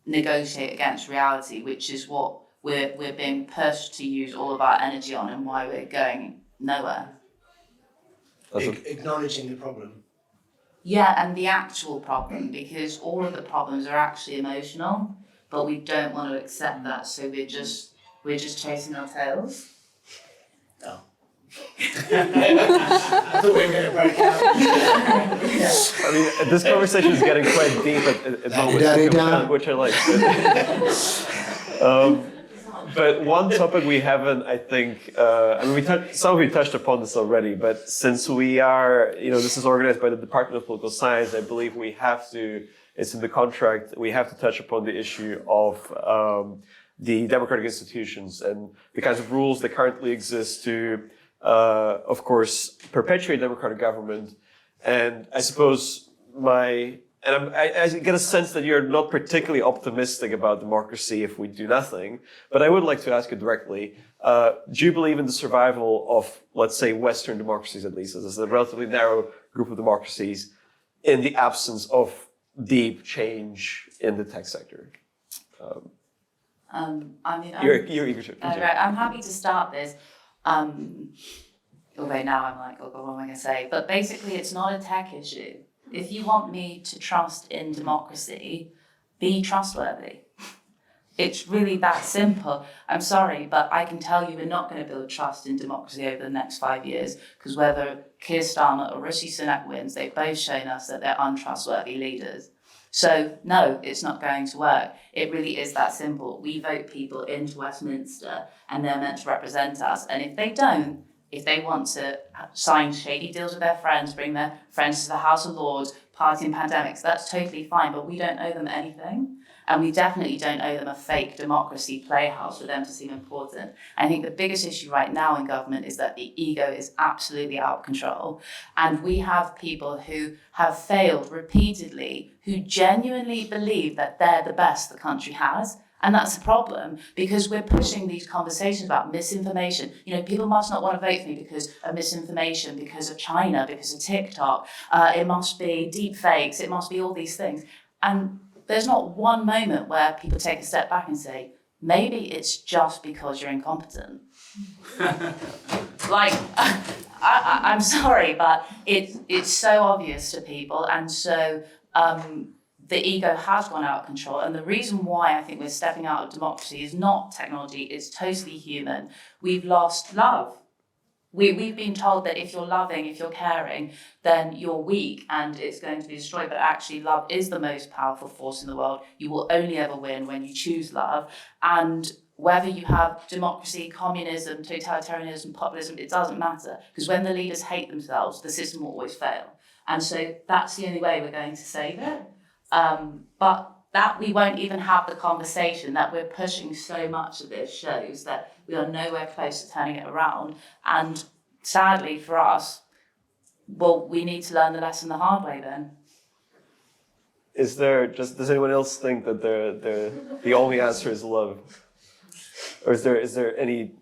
negotiate against reality, which is what we're being pushed to use all of our energy on and why we're going nowhere. Acknowledging the problem. Yeah, and the actual problem, because all of the problems are actually emotional, but we don't want to accept that, so we're just chasing our tails. No. I thought we were going to break out. I mean, this conversation is getting quite deep at moments, which I like. But one topic we haven't, I think, I mean, some of you touched upon this already, but since we are, this is organized by the Department of Political Science, I believe we have to, it's in the contract, we have to touch upon the issue of the democratic institutions and the kinds of rules that currently exist to, of course, perpetuate democratic government. And I suppose I get a sense that you're not particularly optimistic about democracy if we do nothing. But I would like to ask you directly, do you believe in the survival of, let's say, Western democracies at least, as a relatively narrow group of democracies, in the absence of deep change in the tech sector? You're eager to. Right, I'm happy to start this. Although now I'm like, oh God, what am I going to say? But basically, it's not a tech issue. If you want me to trust in democracy, be trustworthy. It's really that simple. I'm sorry, but I can tell you we're not going to build trust in democracy over the next 5 years, because whether Keir Starmer or Rishi Sunak wins, they've both shown us that they're untrustworthy leaders. So no, it's not going to work. It really is that simple. We vote people into Westminster and they're meant to represent us. And if they don't, if they want to sign shady deals with their friends, bring their friends to the House of Lords, party in pandemics, that's totally fine, but we don't owe them anything. And we definitely don't owe them a fake democracy playhouse for them to seem important. I think the biggest issue right now in government is that the ego is absolutely out of control. And we have people who have failed repeatedly, who genuinely believe that they're the best the country has. And that's a problem, because we're pushing these conversations about misinformation. People must not want to vote for me because of misinformation, because of China, because of TikTok. It must be deepfakes. It must be all these things. And there's not one moment where people take a step back and say, maybe it's just because you're incompetent. I'm sorry, but it's so obvious to people. And so the ego has gone out of control. And the reason why I think we're stepping out of democracy is not technology, it's totally human. We've lost love. We've been told that if you're loving, if you're caring, then you're weak and it's going to be destroyed. But actually, love is the most powerful force in the world. You will only ever win when you choose love. And whether you have democracy, communism, totalitarianism, populism, it doesn't matter. Because when the leaders hate themselves, the system will always fail. And so that's the only way we're going to save it. But that we won't even have the conversation, that we're pushing so much of this shows that we are nowhere close to turning it around. And sadly for us, well, we need to learn the lesson the hard way then. Does anyone else think that the only answer is love? Or is there any,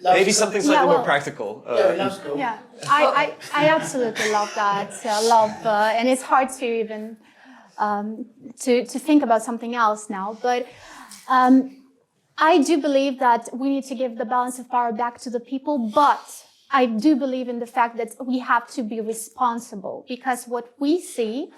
maybe something slightly more practical? Love's cool. Yeah, I absolutely love that, love, and it's hard to even to think about something else now. But I do believe that we need to give the balance of power back to the people, but I do believe in the fact that we have to be responsible, because what we see,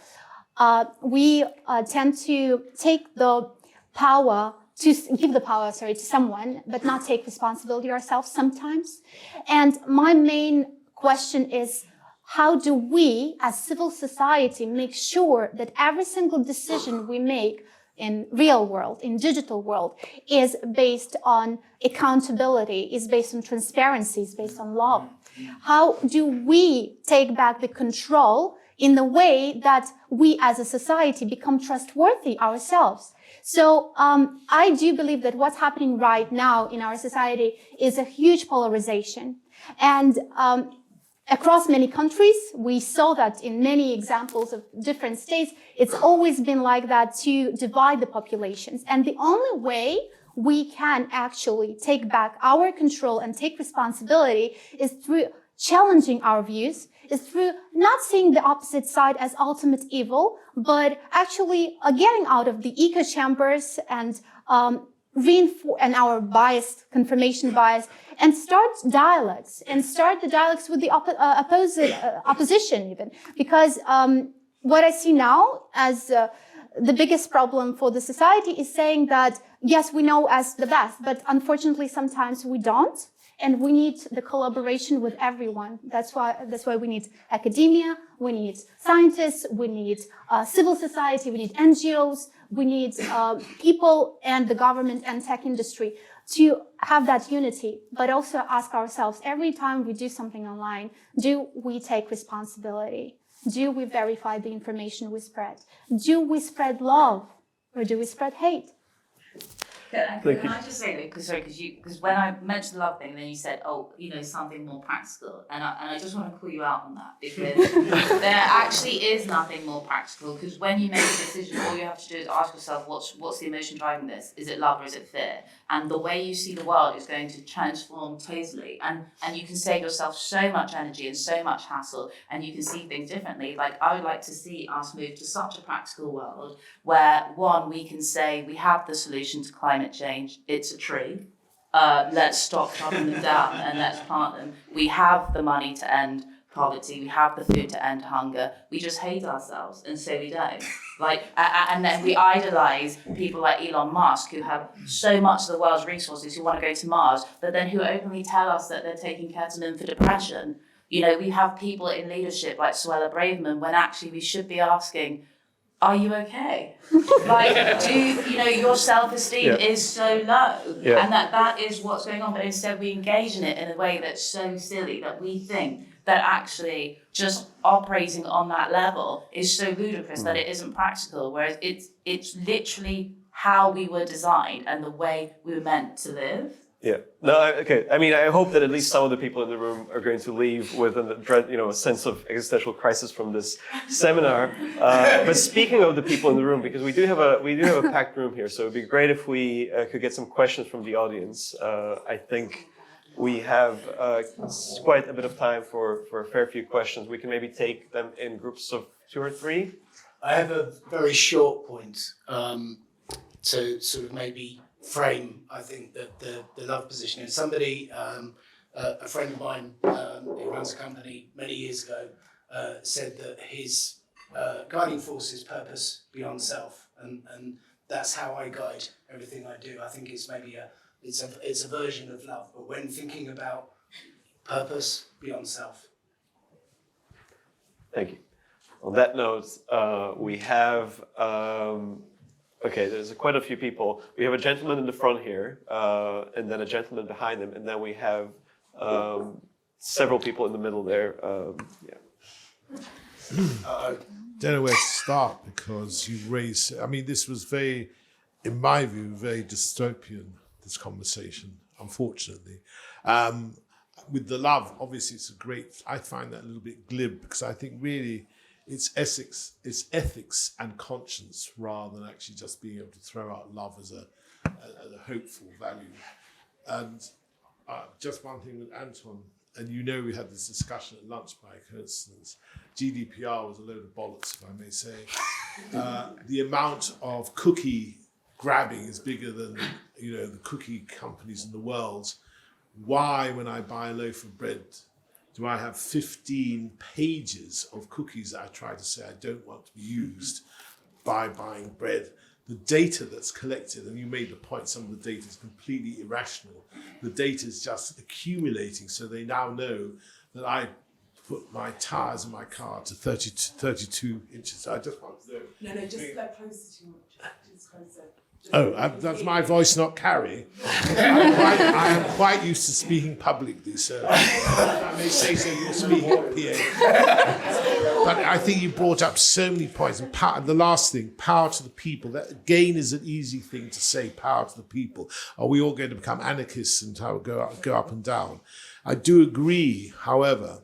we tend to take the power, to give the power, to someone, but not take responsibility ourselves sometimes. And my main question is, how do we, as civil society, make sure that every single decision we make in real world, in digital world, is based on accountability, is based on transparency, is based on love? How do we take back the control in the way that we as a society become trustworthy ourselves? So I do believe that what's happening right now in our society is a huge polarization. And across many countries, we saw that in many examples of different states, it's always been like that, to divide the populations. And the only way we can actually take back our control and take responsibility is through challenging our views, is through not seeing the opposite side as ultimate evil, but actually getting out of the echo chambers and and our bias, confirmation bias, and start dialogues, and start the dialogues with the opposition even. Because what I see now as the biggest problem for the society is saying that, yes, we know as the best, but unfortunately sometimes we don't. And we need the collaboration with everyone. That's why we need academia, we need scientists, we need civil society, we need NGOs, we need people and the government and tech industry to have that unity, but also ask ourselves every time we do something online, do we take responsibility? Do we verify the information we spread? Do we spread love or do we spread hate? Can I just say that, because when I mentioned the love thing, then you said, oh, something more practical, and I just want to call you out on that, because there actually is nothing more practical, because when you make a decision, all you have to do is ask yourself, what's the emotion driving this? Is it love or is it fear? And the way you see the world is going to transform totally, and you can save yourself so much energy and so much hassle, and you can see things differently. Like, I would like to see us move to such a practical world where, one, we can say we have the solution to climate change, it's a tree. Let's stop cutting them down and let's plant them. We have the money to end poverty, we have the food to end hunger. We just hate ourselves, and so we don't. And then we idolize people like Elon Musk, who have so much of the world's resources, who want to go to Mars, but then who openly tell us that they're taking ketamine for depression. We have people in leadership like Suella Braverman, when actually we should be asking, are you okay? Your self-esteem is so low, and that is what's going on. But instead, we engage in it in a way that's so silly that we think that actually just operating on that level is so ludicrous that it isn't practical. Whereas it's literally how we were designed and the way we were meant to live. Yeah. No. Okay. I mean, I hope that at least some of the people in the room are going to leave with a sense of existential crisis from this seminar. But speaking of the people in the room, because we do have a packed room here, so it'd be great if we could get some questions from the audience. I think we have quite a bit of time for a fair few questions. We can maybe take them in groups of 2 or 3. I have a very short point to sort of maybe frame, I think, that the love position. And somebody, a friend of mine who runs a company many years ago, said that his guiding force is purpose beyond self, and that's how I guide everything I do. I think it's maybe it's a version of love, but when thinking about purpose beyond self. Thank you. On that note, we have. Okay, there's quite a few people. We have a gentleman in the front here, and then a gentleman behind him, and then we have several people in the middle there. Don't know where to start, because you raised, this was very, in my view, very dystopian, this conversation, unfortunately. With the love, obviously I find that a little bit glib, because I think really it's ethics and conscience, rather than actually just being able to throw out love as a hopeful value. And just one thing with Anton, and we had this discussion at lunch by coincidence. GDPR was a load of bollocks, if I may say. The amount of cookie grabbing is bigger than the cookie companies in the world. Why, when I buy a loaf of bread, do I have 15 pages of cookies that I try to say I don't want to be used by buying bread? The data that's collected, and you made the point, some of the data is completely irrational. The data is just accumulating, so they now know that I put my tires in my car to 32 inches. So I just want to know. No, just go closer to you. Just closer. Does my voice not carry? I am quite used to speaking publicly, so I may say so, you're speaking up here. But I think you brought up so many points. And the last thing, power to the people. That again is an easy thing to say, power to the people. Are we all going to become anarchists and go up and down? I do agree, however,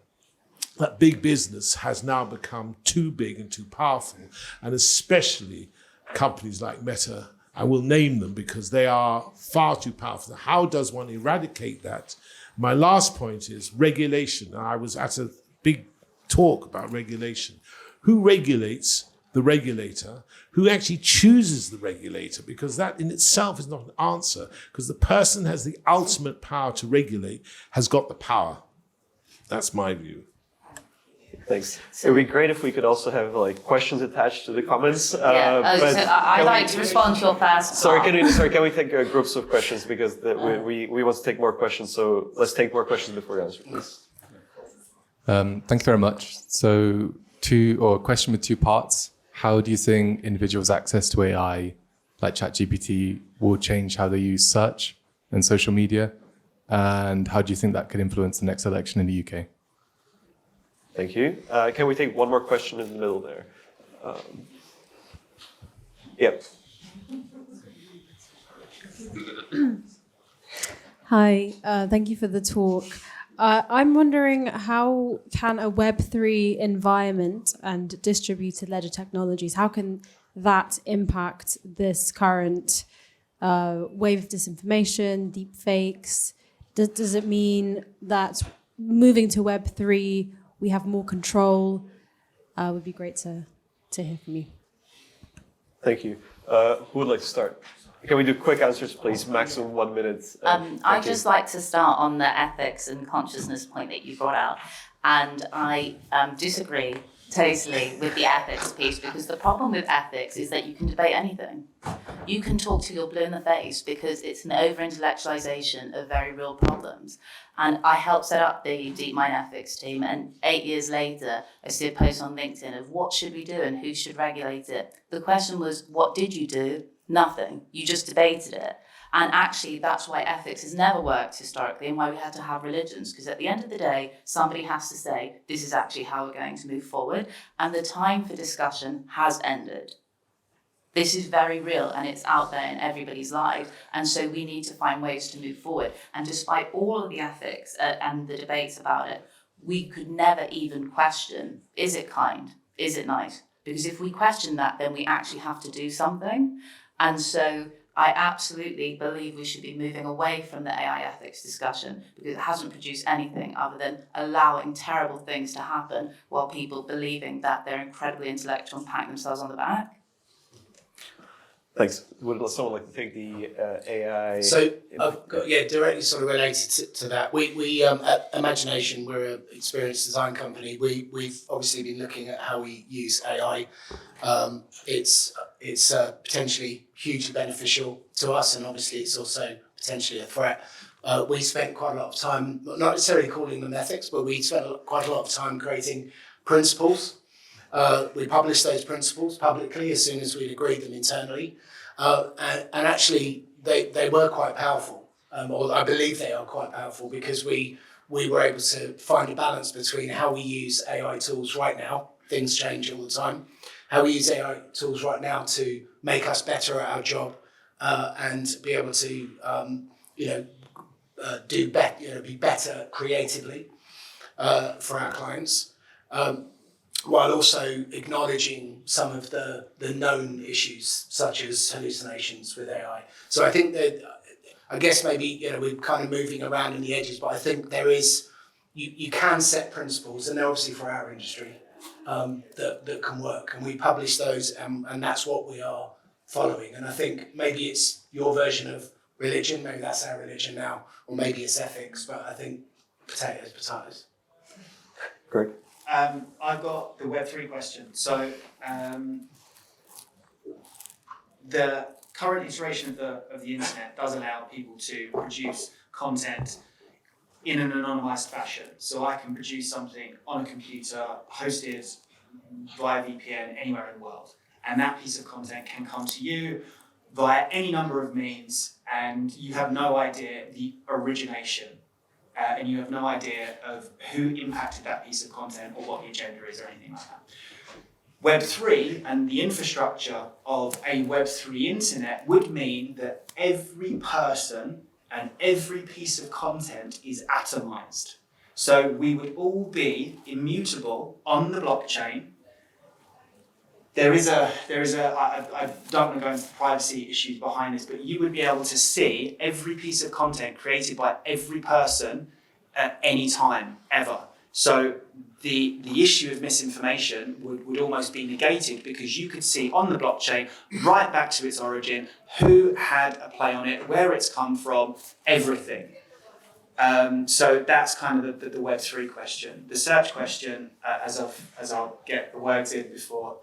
that big business has now become too big and too powerful, and especially companies like Meta. I will name them because they are far too powerful. How does one eradicate that? My last point is regulation. I was at a big talk about regulation. Who regulates the regulator? Who actually chooses the regulator? Because that in itself is not an answer, because the person who has the ultimate power to regulate has got the power. That's my view. Thanks. It would be great if we could also have like questions attached to the comments. Yeah, but so I'd like to respond to your first Sorry, part. can we take groups of questions because we want to take more questions. So let's take more questions before the answer, please. Thank you very much. So, a question with two parts. How do you think individuals' access to AI, like ChatGPT, will change how they use search and social media? And how do you think that could influence the next election in the UK? Thank you. Can we take one more question in the middle there? Yep. Hi, thank you for the talk. I'm wondering, how can a Web3 environment and distributed ledger technologies, how can that impact this current wave of disinformation, deepfakes? Does it mean that moving to Web3, we have more control? Would be great to hear from you. Thank you. Who would like to start? Can we do quick answers, please? Maximum 1 minute. I'd just like to start on the ethics and consciousness point that you brought out. And I disagree totally with the ethics piece, because the problem with ethics is that you can debate anything. You can talk till you're blue in the face, because it's an over-intellectualization of very real problems. And I helped set up the DeepMind ethics team, and 8 years later, I see a post on LinkedIn of what should we do and who should regulate it. The question was, what did you do? Nothing. You just debated it. And actually, that's why ethics has never worked historically, and why we had to have religions, because at the end of the day, somebody has to say, this is actually how we're going to move forward, and the time for discussion has ended. This is very real, and it's out there in everybody's lives, and so we need to find ways to move forward. And despite all of the ethics and the debates about it, we could never even question, is it kind? Is it nice? Because if we question that, then we actually have to do something. And so I absolutely believe we should be moving away from the AI ethics discussion, because it hasn't produced anything other than allowing terrible things to happen while people believing that they're incredibly intellectual and patting themselves on the back. Thanks. Would someone like to take the AI? So, directly sort of related to that. We at Imagination, we're an experienced design company. We've obviously been looking at how we use AI. It's potentially hugely beneficial to us, and obviously it's also potentially a threat. We spent quite a lot of time, not necessarily calling them ethics, but we spent quite a lot of time creating principles. We published those principles publicly as soon as we'd agreed them internally. And actually, they were quite powerful, or I believe they are quite powerful, because we were able to find a balance between how we use AI tools right now. Things change all the time. How we use AI tools right now to make us better at our job, and be able to, do better, be better creatively for our clients. While also acknowledging some of the known issues, such as hallucinations with AI. So I think that, I guess maybe, we're kind of moving around in the edges, but I think there is, you can set principles, and they're obviously for our industry, that can work. And we publish those, and that's what we are following. And I think maybe it's your version of religion, maybe that's our religion now, or maybe it's ethics, but I think potatoes. Great. I've got the Web3 question. So the current iteration of the internet does allow people to produce content in an anonymized fashion. So I can produce something on a computer hosted via VPN anywhere in the world. And that piece of content can come to you via any number of means, and you have no idea the origination. And you have no idea of who impacted that piece of content or what the agenda is or anything like that. Web3 and the infrastructure of a Web3 internet would mean that every person and every piece of content is atomized. So we would all be immutable on the blockchain. I don't want to go into the privacy issues behind this, but you would be able to see every piece of content created by every person at any time, ever. So the issue of misinformation would almost be negated, because you could see on the blockchain, right back to its origin, who had a play on it, where it's come from, everything. So that's kind of the Web3 question. The search question, as I'll get the words in before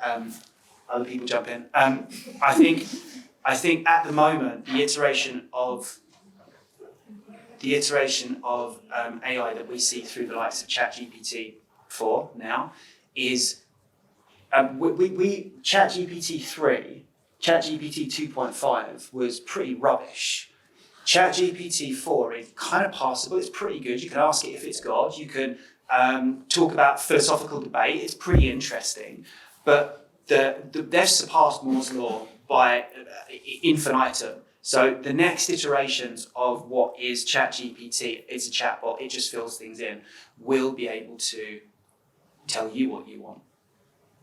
other people jump in. I think at the moment the iteration of AI that we see through the likes of ChatGPT 4 now is ChatGPT 3, ChatGPT 2.5 was pretty rubbish. ChatGPT 4 is kind of passable. It's pretty good. You can ask it if it's God. You can talk about philosophical debate. It's pretty interesting. But they've surpassed Moore's law by infinitum. So the next iterations of what is ChatGPT, it's a chatbot, it just fills things in, will be able to tell you what you want.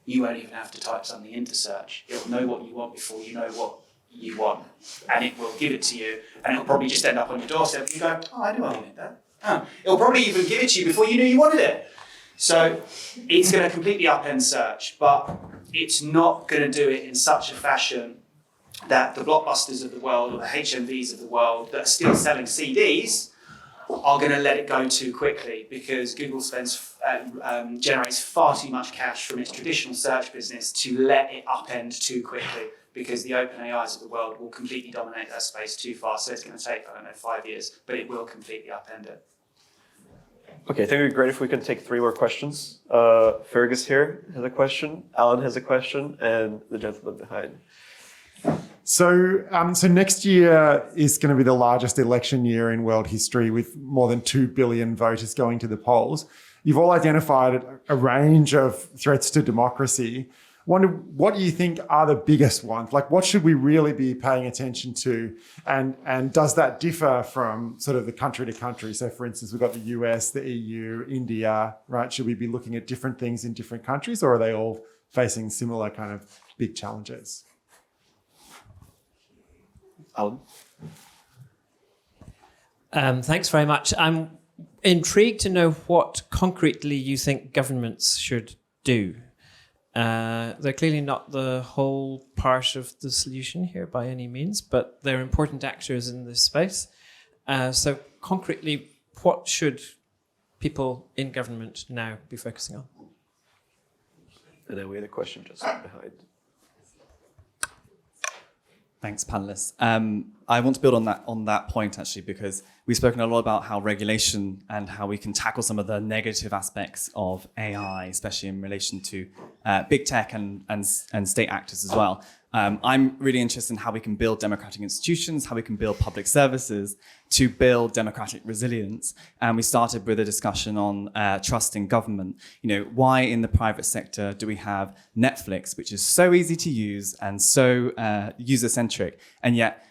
You won't even have to type something into search. It'll know what you want before you know what you want. And it will give it to you, and it'll probably just end up on your doorstep and you go, oh, I knew I wanted that. Oh. It'll probably even give it to you before you knew you wanted it. So it's going to completely upend search, but it's not going to do it in such a fashion that the Blockbusters of the world or the HMVs of the world that are still selling CDs are going to let it go too quickly, because Google generates far too much cash from its traditional search business to let it upend too quickly, because the OpenAIs of the world will completely dominate that space too fast. So it's going to take, 5 years, but it will completely upend it. Okay, I think it would be great if we can take 3 more questions. Fergus here has a question, Alan has a question, and the gentleman behind. So next year is going to be the largest election year in world history, with more than 2 billion voters going to the polls. You've all identified a range of threats to democracy. Wonder, what do you think are the biggest ones? Like, what should we really be paying attention to? And does that differ from sort of the country to country? So, for instance, we've got the US, the EU, India, right? Should we be looking at different things in different countries, or are they all facing similar kind of big challenges? Alan? Thanks very much. I'm intrigued to know what concretely you think governments should do. They're clearly not the whole part of the solution here by any means, but they're important actors in this space. So concretely, what should people in government now be focusing on? And then we had a question just behind. Thanks, panelists. I want to build on that point, actually, because we've spoken a lot about how regulation and how we can tackle some of the negative aspects of AI, especially in relation to big tech and state actors as well. I'm really interested in how we can build democratic institutions, how we can build public services to build democratic resilience. And we started with a discussion on trust in government. Why in the private sector do we have Netflix, which is so easy to use and so user-centric, and yet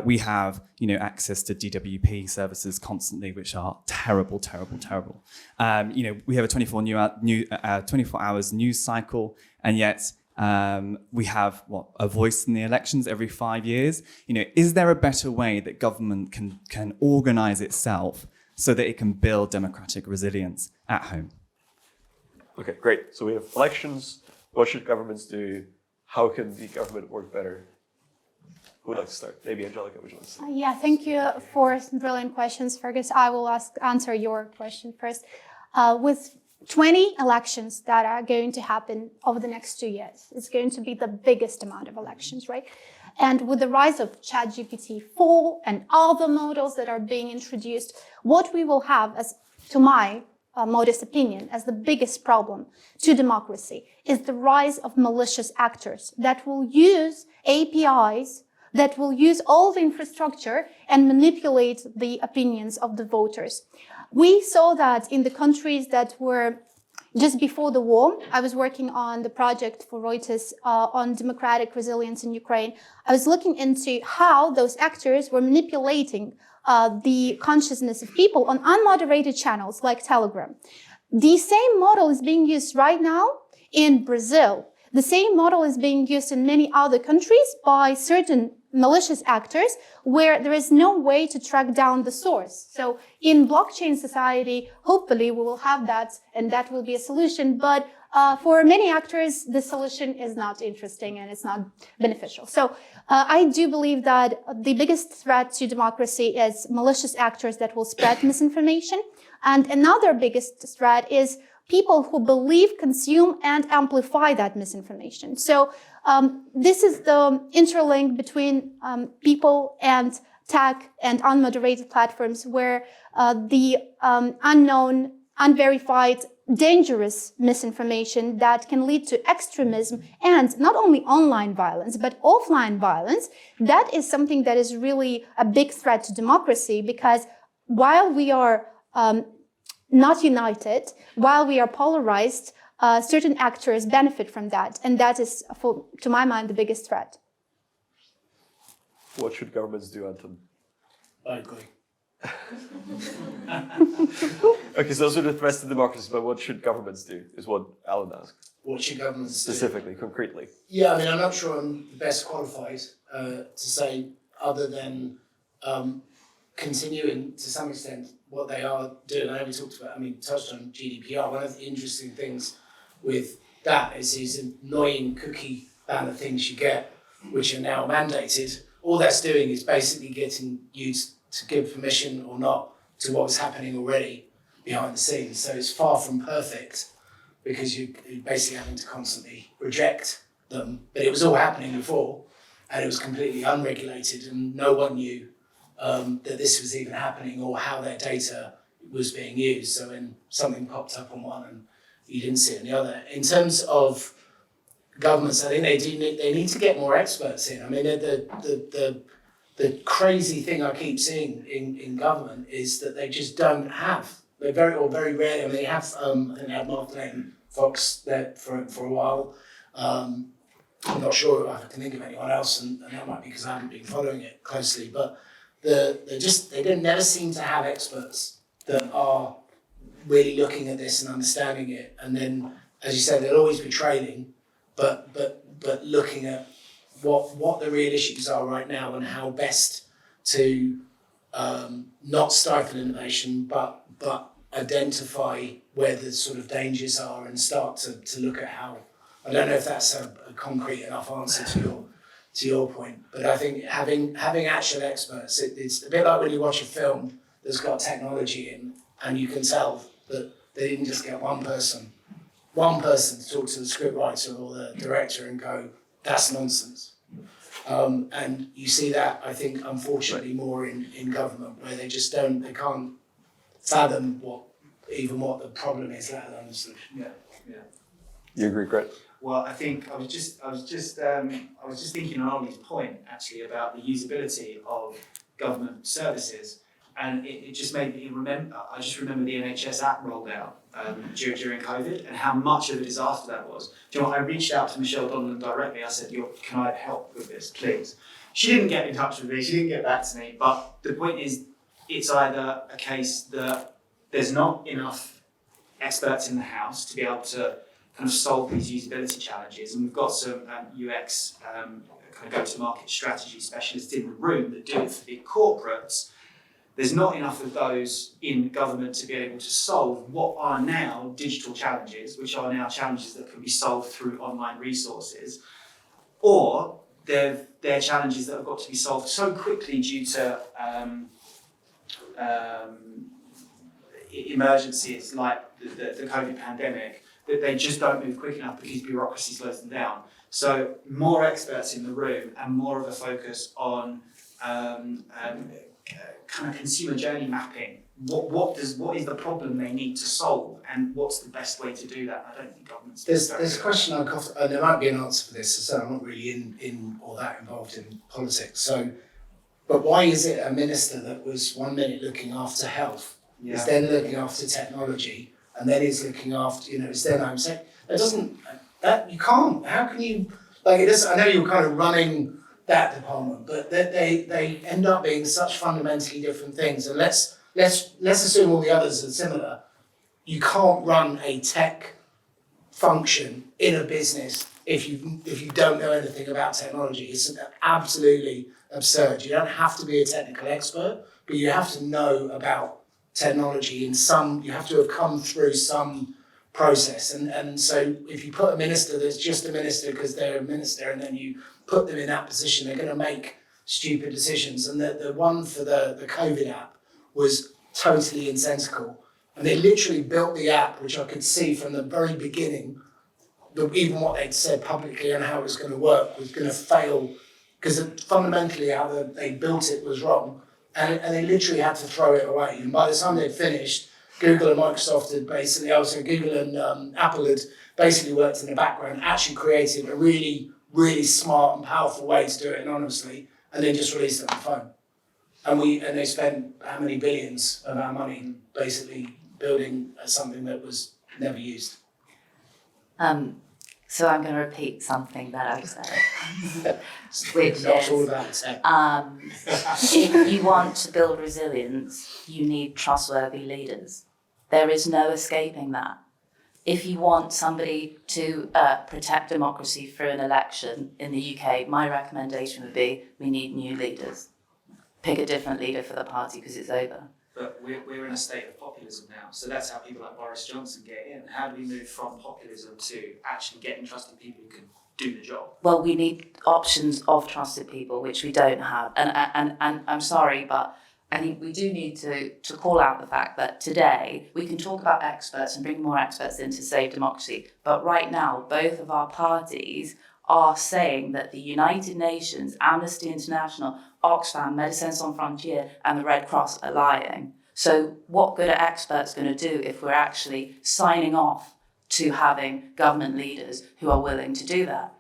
we have access to DWP services constantly, which are terrible. We have a 24 hours news cycle, and yet we have a voice in the elections every 5 years. Is there a better way that government can organize itself so that it can build democratic resilience at home? Okay, great. So we have elections. What should governments do? How can the government work better? Who would like to start? Maybe Angelika, would you like to start? Yeah, thank you for some brilliant questions, Fergus. I will answer your question first. With 20 elections that are going to happen over the next 2 years, it's going to be the biggest amount of elections, right? And with the rise of ChatGPT 4 and other models that are being introduced, what we will have, as to my modest opinion, as the biggest problem to democracy is the rise of malicious actors that will use APIs, that will use all the infrastructure and manipulate the opinions of the voters. We saw that in the countries that were just before the war. I was working on the project for Reuters on democratic resilience in Ukraine. I was looking into how those actors were manipulating the consciousness of people on unmoderated channels like Telegram. The same model is being used right now in Brazil. The same model is being used in many other countries by certain malicious actors where there is no way to track down the source. So in blockchain society, hopefully we will have that and that will be a solution. But for many actors, the solution is not interesting and it's not beneficial. So I do believe that the biggest threat to democracy is malicious actors that will spread misinformation. And another biggest threat is people who believe, consume, and amplify that misinformation. So this is the interlink between people and tech and unmoderated platforms where the unknown, unverified, dangerous misinformation that can lead to extremism and not only online violence, but offline violence, that is something that is really a big threat to democracy, because while we are not united, while we are polarized, certain actors benefit from that. And that is, to my mind, the biggest threat. What should governments do, Anton? I agree. Okay, so those are the threats to democracy, but what should governments do, is what Alan asked. What should governments do? Specifically, concretely. Yeah, I mean, I'm not sure I'm the best qualified to say, other than continuing to some extent what they are doing. I only touched on GDPR. One of the interesting things with that is these annoying cookie banner things you get, which are now mandated. All that's doing is basically getting you to give permission or not to what was happening already behind the scenes. So it's far from perfect, because you're basically having to constantly reject them. But it was all happening before, and it was completely unregulated, and no one knew that this was even happening or how their data was being used. So when something popped up on one and you didn't see it on the other. In terms of governments, I think they need to get more experts in. I mean, the crazy thing I keep seeing in government is that they just don't have. They're very rarely. I mean, they have. I think they had Martin Fox there for a while. I'm not sure if I can think of anyone else, and that might be because I haven't been following it closely. But they never seem to have experts that are really looking at this and understanding it. And then, as you said, they'll always be training, but looking at what the real issues are right now and how best to not stifle innovation, but identify where the sort of dangers are and start to look at how. I don't know if that's a concrete enough answer to your point, but I think having actual experts, it's a bit like when you watch a film that's got technology in, and you can tell that they didn't just get one person to talk to the scriptwriter or the director and go, that's nonsense. And you see that, I think, unfortunately, more in government, where they can't fathom what the problem is, let alone the solution. Yeah. You agree, Greg? Well, I think I was just thinking on Ollie's point actually about the usability of government services, and it just made me remember. I just remember the NHS app rolled out during COVID, and how much of a disaster that was. Do you know what? I reached out to Michelle Donlan directly. I said, "Can I help with this, please?" She didn't get in touch with me. She didn't get back to me. But the point is, it's either a case that there's not enough experts in the house to be able to kind of solve these usability challenges, and we've got some UX kind of go-to-market strategy specialists in the room that do it for big corporates. There's not enough of those in government to be able to solve what are now digital challenges, which are now challenges that can be solved through online resources, or they're challenges that have got to be solved so quickly due to emergencies like the COVID pandemic, that they just don't move quick enough because bureaucracy slows them down. So more experts in the room and more of a focus on kind of consumer journey mapping. What is the problem they need to solve, and what's the best way to do that? I don't think governments. There's a question and there might be an answer for this. So I'm not really in or that involved in politics. So, but why is it a minister that was 1 minute looking after health is then looking after technology, and then is looking after, is then home sec? You can't. How can you, like, it is, I know you're kind of running that department, but they end up being such fundamentally different things. And let's assume all the others are similar. You can't run a tech function in a business if you don't know anything about technology. It's absolutely absurd. You don't have to be a technical expert, but you have to know about technology you have to have come through some process. And so if you put a minister that's just a minister because they're a minister, and then you put them in that position, they're going to make stupid decisions. And the one for the COVID app was totally insensical. And they literally built the app, which I could see from the very beginning, that even what they'd said publicly and how it was going to work was going to fail, because fundamentally how they built it was wrong. And they literally had to throw it away. And by the time they'd finished, Google and Microsoft had basically, Google and Apple had basically worked in the background, actually created a really, really smart and powerful way to do it anonymously, and then just released it on the phone. And they spent how many billions of our money basically building something that was never used. So I'm going to repeat something that I've said, which Not is, all about tech. if you want to build resilience, you need trustworthy leaders. There is no escaping that. If you want somebody to protect democracy through an election in the UK, my recommendation would be we need new leaders. Pick a different leader for the party because it's over. But we're in a state of populism now, so that's how people like Boris Johnson get in. How do we move from populism to actually getting trusted people who can do the job? Well, we need options of trusted people, which we don't have. And I'm sorry, but I think we do need to call out the fact that today we can talk about experts and bring more experts in to save democracy. But right now, both of our parties are saying that the United Nations, Amnesty International, Oxfam, Médecins Sans Frontières, and the Red Cross are lying. So what good are experts going to do if we're actually signing off to having government leaders who are willing to do that?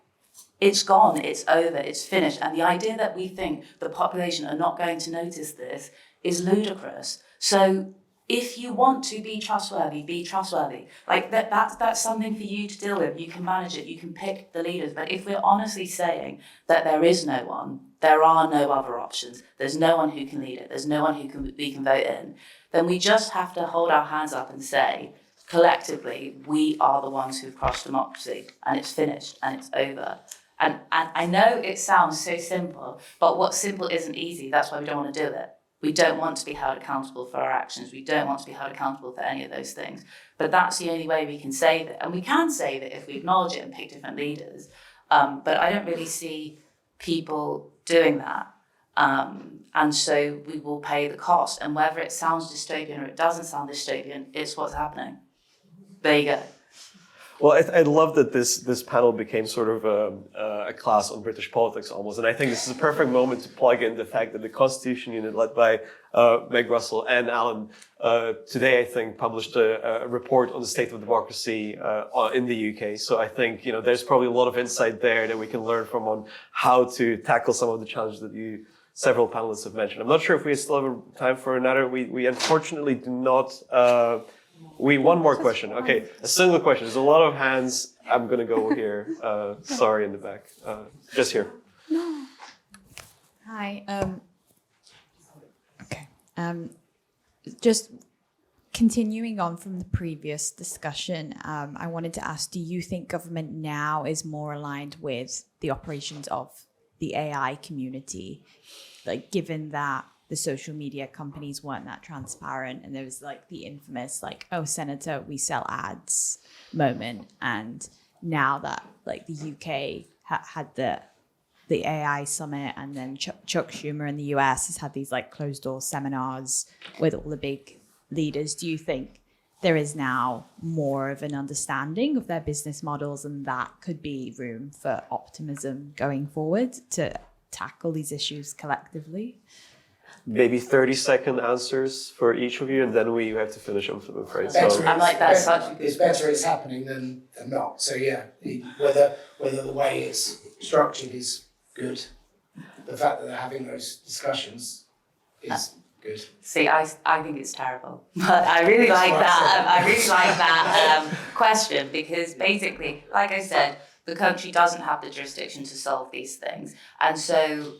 It's gone, it's over, it's finished. And the idea that we think the population are not going to notice this is ludicrous. So if you want to be trustworthy, be trustworthy. Like that's something for you to deal with. You can manage it, you can pick the leaders. But if we're honestly saying that there is no one, there are no other options, there's no one who can lead it, there's no one who we can vote in, then we just have to hold our hands up and say, collectively, we are the ones who've crushed democracy, and it's finished and it's over. And I know it sounds so simple, but what's simple isn't easy. That's why we don't want to do it. We don't want to be held accountable for our actions. We don't want to be held accountable for any of those things. But that's the only way we can save it. And we can save it if we acknowledge it and pick different leaders. But I don't really see people doing that. And so we will pay the cost. And whether it sounds dystopian or it doesn't sound dystopian, it's what's happening. There you go. Well, I love that this panel became sort of a class on British politics almost, and I think this is a perfect moment to plug in the fact that the Constitution Unit, led by Meg Russell and Alan, today I think published a report on the state of democracy in the UK. So I think there's probably a lot of insight there that we can learn from on how to tackle some of the challenges that several panelists have mentioned. I'm not sure if we still have time for another. We unfortunately do not. One more question. Okay, a single question. There's a lot of hands. I'm going to go here. Sorry, in the back. Just here. No. Hi. Okay. Just continuing on from the previous discussion, I wanted to ask, do you think government now is more aligned with the operations of the AI community? Like, given that the social media companies weren't that transparent, and there was like the infamous Senator, we sell ads moment. And now that like the UK had the AI summit, and then Chuck Schumer in the US has had these like closed door seminars with all the big leaders, do you think there is now more of an understanding of their business models, and that could be room for optimism going forward to tackle these issues collectively? Maybe 30-second answers for each of you, and then we have to finish, I'm afraid. It's better it's happening than not. So yeah, whether the way it's structured is good, the fact that they're having those discussions is good. See, I think it's terrible, but I really like that. I really like that question, because basically, like I said, the country doesn't have the jurisdiction to solve these things. And so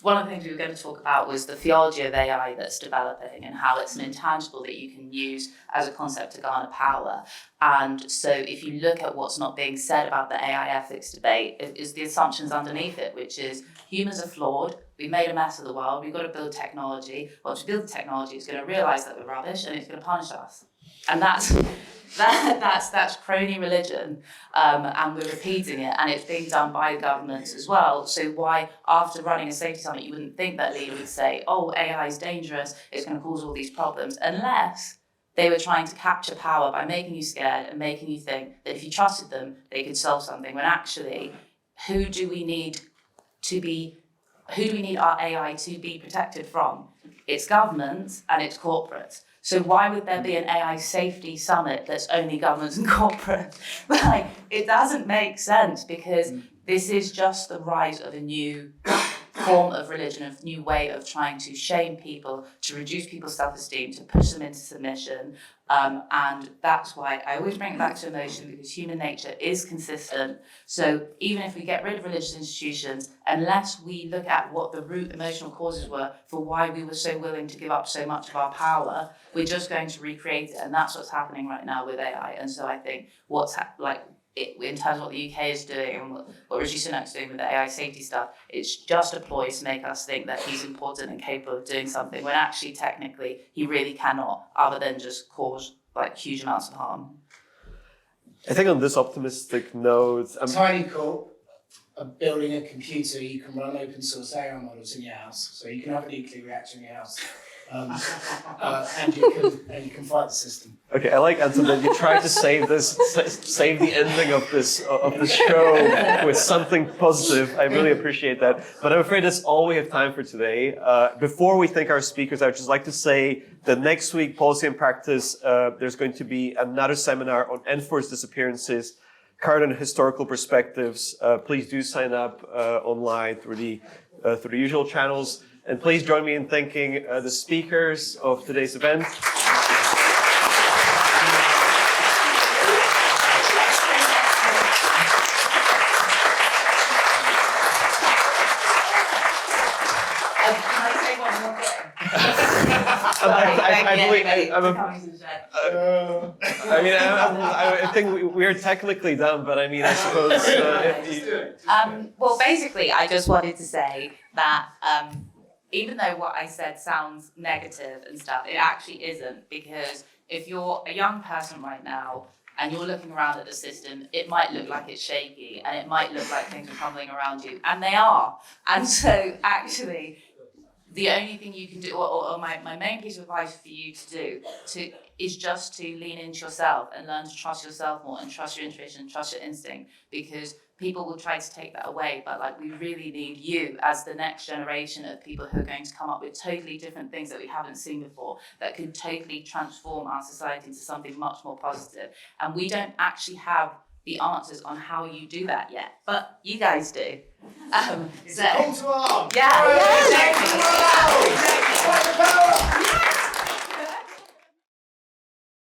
one of the things we were going to talk about was the theology of AI that's developing, and how it's an intangible that you can use as a concept to garner power. And so if you look at what's not being said about the AI ethics debate, is the assumptions underneath it, which is humans are flawed. we've made a mess of the world, we've got to build technology. Once we build the technology, it's going to realise that we're rubbish and it's going to punish us. And that's crony religion, and we're repeating it, and it's being done by the governments as well. So why, after running a safety summit, you wouldn't think that leader would say, oh, AI is dangerous, it's going to cause all these problems, unless they were trying to capture power by making you scared and making you think that if you trusted them, they could solve something, when actually, who do we need our AI to be protected from? It's governments and it's corporates. So why would there be an AI safety summit that's only governments and corporates? Like, it doesn't make sense, because this is just the rise of a new form of religion, a new way of trying to shame people, to reduce people's self-esteem, to push them into submission. And that's why I always bring it back to emotion, because human nature is consistent. So even if we get rid of religious institutions, unless we look at what the root emotional causes were for why we were so willing to give up so much of our power, we're just going to recreate it. And that's what's happening right now with AI. And so I think in terms of what the UK is doing and what Rishi Sunak's doing with the AI safety stuff, it's just a ploy to make us think that he's important and capable of doing something, when actually, technically, he really cannot, other than just cause huge amounts of harm. I think on this optimistic note, Tiny Corp are building a computer you can run open source AI models in your house, so you can have a nuclear reactor in your house. And you can fight the system. Okay, I like, Anton, that you tried to save the ending of this show with something positive. I really appreciate that. But I'm afraid that's all we have time for today. Before we thank our speakers, I would just like to say that next week, Policy and Practice, there's going to be another seminar on enforced disappearances, current and historical perspectives. Please do sign up online through the usual channels. And please join me in thanking the speakers of today's event. I think we're technically done, but I mean, I suppose. Well, basically, I just wanted to say that even though what I said sounds negative and stuff, it actually isn't, because if you're a young person right now and you're looking around at the system, it might look like it's shaky and it might look like things are crumbling around you, and they are. And so actually, the only thing you can do, or my main piece of advice for you to do, is just to lean into yourself and learn to trust yourself more and trust your intuition, trust your instinct, because people will try to take that away, but we really need you as the next generation of people who are going to come up with totally different things that we haven't seen before, that could totally transform our society into something much more positive. And we don't actually have the answers on how you do that yet, but you guys do. It's a call to arms! Yeah, Exactly.